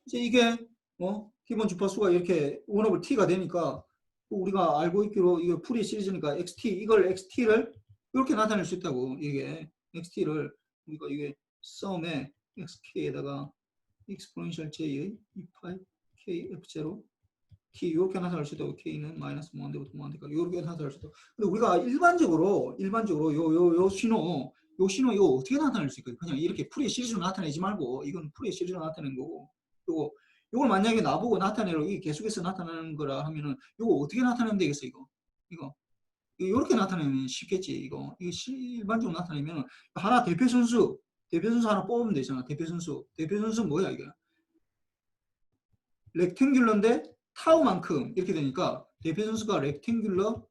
이제 이게 기본 주파수가 이렇게 1/T가 되니까 우리가 알고 있기로 이거 풀이 시리즈니까 XT 이걸 XT를 이렇게 나타낼 수 있다고. 이게 XT를 우리가 이게 썸에 XK에다가 exponential J의 2파이 K F0 T 이렇게 나타낼 수 있다고. K는 마이너스 무한대부터 무한대까지 이렇게 나타낼 수 있다고. 근데 우리가 일반적으로 요 신호 이거 어떻게 나타낼 수 있거든. 그냥 이렇게 풀이 시리즈로 나타내지 말고 이건 풀이 시리즈로 나타낸 거고 요걸 만약에 나보고 나타내로 이게 계속해서 나타나는 거라 하면은 요거 어떻게 나타내면 되겠어 이거 이렇게 나타내면 쉽겠지. 이거 일반적으로 나타내면 하나 대표 선수 하나 뽑으면 되잖아. 대표 선수 뭐야 이게? 렉탱귤러인데 타우만큼 이렇게 되니까 대표 선수가 렉탱귤러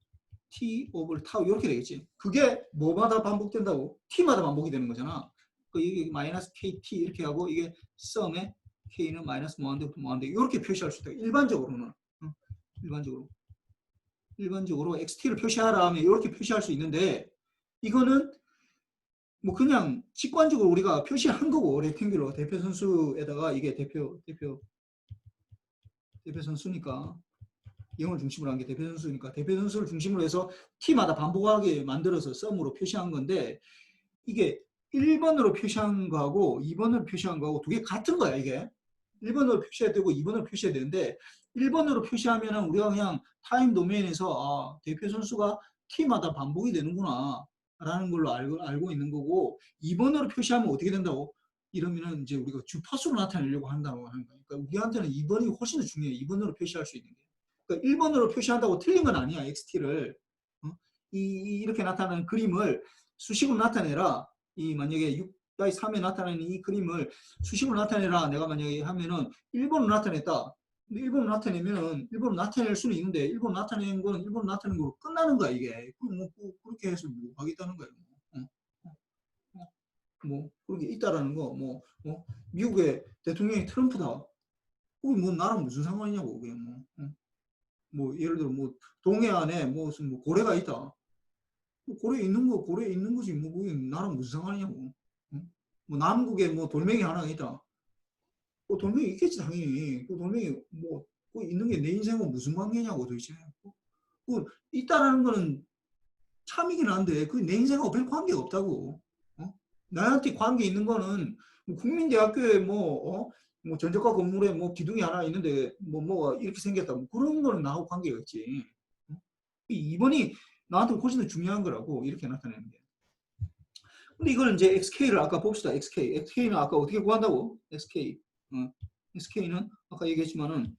T 오버 타우 이렇게 되겠지. 그게 뭐마다 반복된다고? T마다 반복이 되는 거잖아. 이게 마이너스 KT 이렇게 하고 이게 썸에 K는 마이너스 무한대부터 무한대 이렇게 표시할 수 있다. 일반적으로는 일반적으로 XT를 표시하라 하면 이렇게 표시할 수 있는데 이거는 뭐 그냥 직관적으로 우리가 표시한 거고 렉탱귤러 대표 선수에다가 이게 대표 선수니까 영을 중심으로 한 게 대표 선수니까 대표 선수를 중심으로 해서 T마다 반복하게 만들어서 썸으로 표시한 건데 이게 1번으로 표시한 거하고 2번으로 표시한 거하고 두 개 같은 거야 이게. 1번으로 표시해야 되고 2번으로 표시해야 되는데 1번으로 표시하면은 우리가 그냥 타임 도메인에서 대표 선수가 T마다 반복이 되는구나 라는 걸로 알고 있는 거고 2번으로 표시하면 어떻게 된다고? 이러면은 이제 우리가 주파수로 나타내려고 한다고 하는 거니까 그러니까 우리한테는 2번이 훨씬 더 중요해. 2번으로 표시할 수 있는 게. 그러니까 1번으로 표시한다고 틀린 건 아니야. XT를. 이렇게 나타나는 그림을 수식으로 나타내라. 만약에 6/3에 나타나는 이 그림을 수식으로 나타내라. 내가 만약에 하면은 1번으로 나타냈다. 근데 1번으로 나타내면은 1번으로 나타낼 수는 있는데 1번으로 나타내는 거는 1번으로 나타내는 거로 끝나는 거야 이게. 그렇게 해서 뭐 하겠다는 거예요. 뭐 그런 게 있다라는 거. 뭐 미국의 대통령이 트럼프다. 그게 뭐 나랑 무슨 상관이냐고. 그게 뭐 예를 들어 뭐 동해안에 무슨 뭐 고래가 있다. 뭐 고래 있는 거 고래 있는 거지. 뭐 그게 나랑 무슨 상관이냐고. 뭐 남극에 뭐 돌멩이 하나가 있다. 그 돌멩이 있겠지 당연히. 그 돌멩이 뭐 그 있는 게 내 인생과 무슨 관계냐고 도대체. 그 있다라는 거는 참이긴 한데 그 내 인생하고 별 관계가 없다고. 나한테 관계 있는 거는 뭐 국민대학교에 뭐 전적과 건물에 뭐 기둥이 하나 있는데 뭐가 이렇게 생겼다. 뭐 그런 거는 나하고 관계가 있지. 이번이 나한테 훨씬 더 중요한 거라고 이렇게 나타내는 게. 근데 이걸 이제 XK를 아까 봅시다. XK는 아까 어떻게 구한다고? XK는 아까 얘기했지만은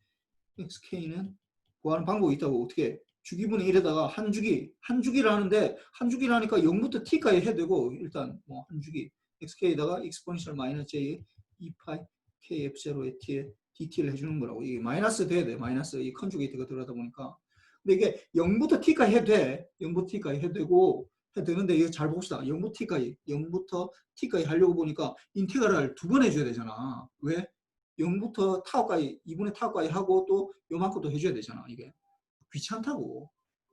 XK는 구하는 방법이 있다고. 어떻게? 주기분의 1에다가 한 주기를 하는데 한 주기라니까 0부터 t까지 해도 되고 일단 뭐 한 주기 xk에다가 exponential 마이너스 j 2파이 kf0의 t에 dt를 해주는 거라고. 이게 마이너스 돼야 돼. 마이너스 이 컨주게이트가 들어가다 보니까. 근데 이게 0부터 t까지 해도 돼. 0부터 t까지 해도 되고 해도 되는데 이거 잘 봅시다. 0부터 t까지 하려고 보니까 인테그랄을 2번 해줘야 되잖아. 왜? 0부터 타우까지 2분의 타우까지 하고 또 요만큼도 해줘야 되잖아. 이게 귀찮다고.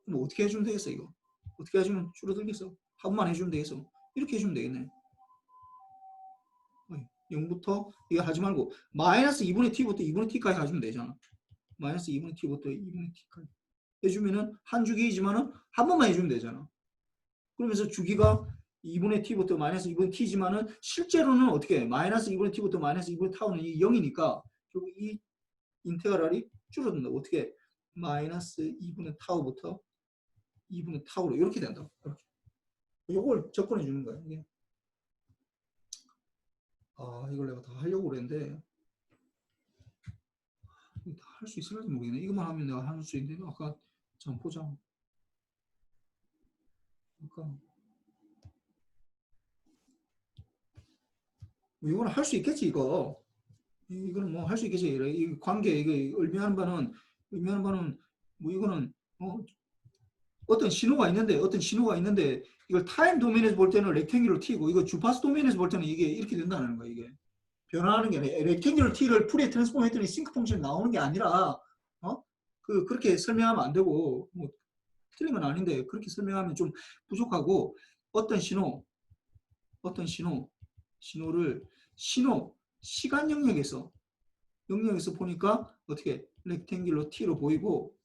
뭐 어떻게 해주면 되겠어 이거. 어떻게 해주면 줄어들겠어. 한 번만 해주면 되겠어. 이렇게 해주면 되겠네. 0부터 이거 하지 말고 마이너스 2분의 t부터 2분의 t까지 해주면 되잖아. 마이너스 2분의 t부터 2분의 t까지 해주면은 한 주기이지만은 한 번만 해주면 되잖아. 그러면서 주기가 2분의 t부터 마이너스 2분의 t지만은 실제로는 어떻게 해? 마이너스 2분의 t부터 마이너스 2분의 타우는 0이니까 결국 이 인테그랄이 줄어든다. 어떻게 해? 마이너스 2분의 타우부터 2분의 타우로 이렇게 된다. 이렇게. 이걸 접근해 주는 거야. 이게. 이걸 내가 다 하려고 그랬는데 다 할 수 있을지 모르겠네. 이것만 하면 내가 할 수 있는데 아까 잠 보자. 아까 뭐 이거는 할 수 있겠지 이거. 이거는 뭐 할 수 있겠지. 이 관계 이게 의미하는 바는 뭐 이거는 어떤 신호가 있는데 이걸 타임 도메인에서 볼 때는 렉탱귤 t고 이거 주파수 도메인에서 볼 때는 이게 이렇게 된다는 거야. 이게 변화하는 게 아니라 렉탱귤 t를 풀에 트랜스폼 했더니 싱크 펑션이 나오는 게 아니라 그렇게 설명하면 안 되고 뭐 틀린 건 아닌데 그렇게 설명하면 좀 부족하고 어떤 신호를 시간 영역에서 보니까 어떻게 렉탱귤러 t로 보이고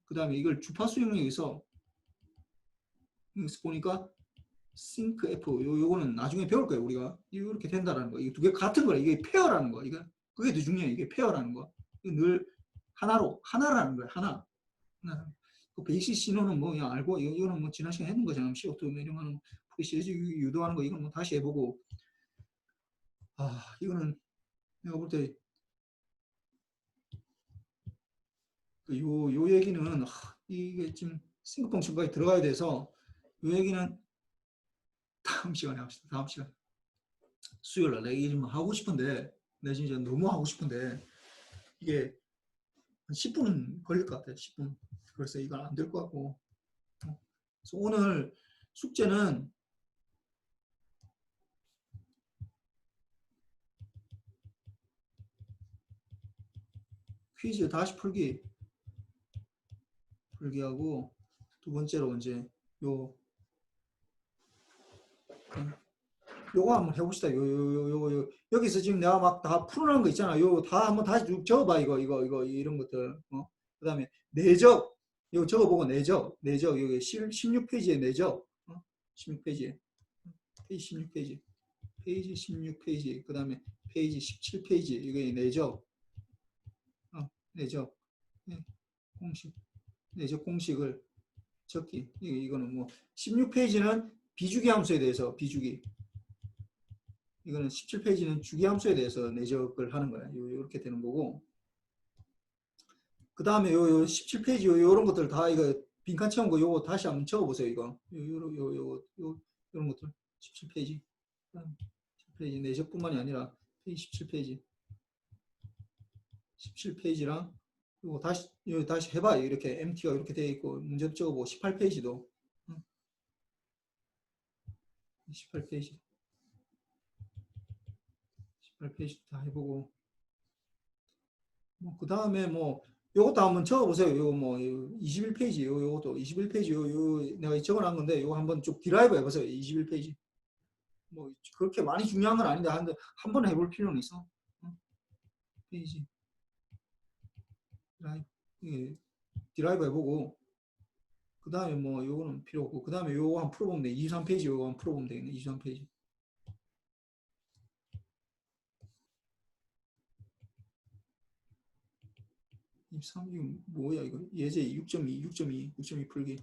그 다음에 이걸 주파수 영역에서 보니까 싱크 F 요거는 나중에 배울 거예요. 우리가 이렇게 된다라는 거. 이게 두 개 같은 거라. 이게 페어라는 거. 이거 그게 더 중요해. 이게 페어라는 거. 늘 하나라는 거야. 하나. 그 베이시 신호는 뭐 그냥 알고 이거는 뭐 지난 시간에 했는 거잖아. CO2 이런 거는 시리즈 유도하는 거 이건 뭐 다시 해보고. 이거는 내가 볼 때 요 얘기는 이게 지금 싱크 펑션까지 들어가야 돼서 요 얘기는 다음 시간에 합시다. 다음 시간. 수요일 날 내가 이게 좀 하고 싶은데 내가 진짜 너무 하고 싶은데 이게 한 10분은 걸릴 것 같아요. 10분. 그래서 이건 안 될 것 같고. 그래서 오늘 숙제는 퀴즈 다시 풀기하고 두 번째로 이제 요거 한번 해봅시다. 여기서 지금 내가 막 다 풀어놓은 거 있잖아. 요 다 한번 다시 쭉 적어봐. 이거 이런 것들. 그 다음에 내적. 이거 적어보고 내적. 여기 16페이지에 내적. 16페이지에. 페이지 16페이지. 페이지 16페이지. 그 다음에 페이지 17페이지. 이게 내적. 내적. 네. 공식. 내적 공식을 적기. 이거는 뭐 16페이지는 비주기 함수에 대해서 비주기. 이거는 17페이지는 주기 함수에 대해서 내적을 하는 거야. 이렇게 되는 거고. 그 다음에 요 17페이지 요런 것들 다 이거 빈칸 채운 거 요거 다시 한번 적어보세요. 이거. 요런 것들. 17페이지. 17페이지 내적뿐만이 아니라 페이지 17페이지. 17페이지랑 요거 다시 해봐. 이렇게 MT가 이렇게 되어 있고 문제도 적어보고 18페이지도 18페이지 8페이지 다 해보고 그 다음에 뭐 요것도 한번 적어보세요. 요거 뭐 21페이지 요것도 21페이지 요 내가 적어놓은 건데 요거 한번 쭉 드라이브 해보세요. 21페이지 뭐 그렇게 많이 중요한 건 아닌데 한번 해볼 필요는 있어. 페이지 드라이브 해보고 그 다음에 뭐 요거는 필요 없고 그 다음에 요거 한번 풀어보면 돼. 23페이지 요거 한번 풀어보면 되겠네. 23페이지 23이 뭐야 이거 예제 6.2 풀기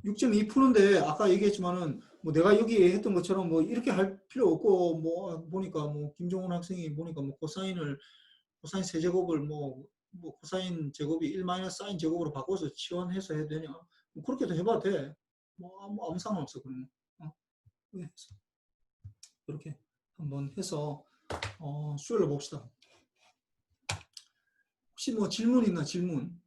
6.2 푸는데 아까 얘기했지만은 뭐 내가 여기 했던 것처럼 뭐 이렇게 할 필요 없고 뭐 보니까 뭐 김종훈 학생이 보니까 뭐 코사인 세제곱을 뭐 코사인 제곱이 1 마이너스 사인 제곱으로 바꿔서 치환해서 해도 되냐 뭐 그렇게도 해봐도 돼. 뭐 아무 상관없어 그러면. 이렇게 한번 해서 수요일로 봅시다. 혹시 뭐 질문 있나 질문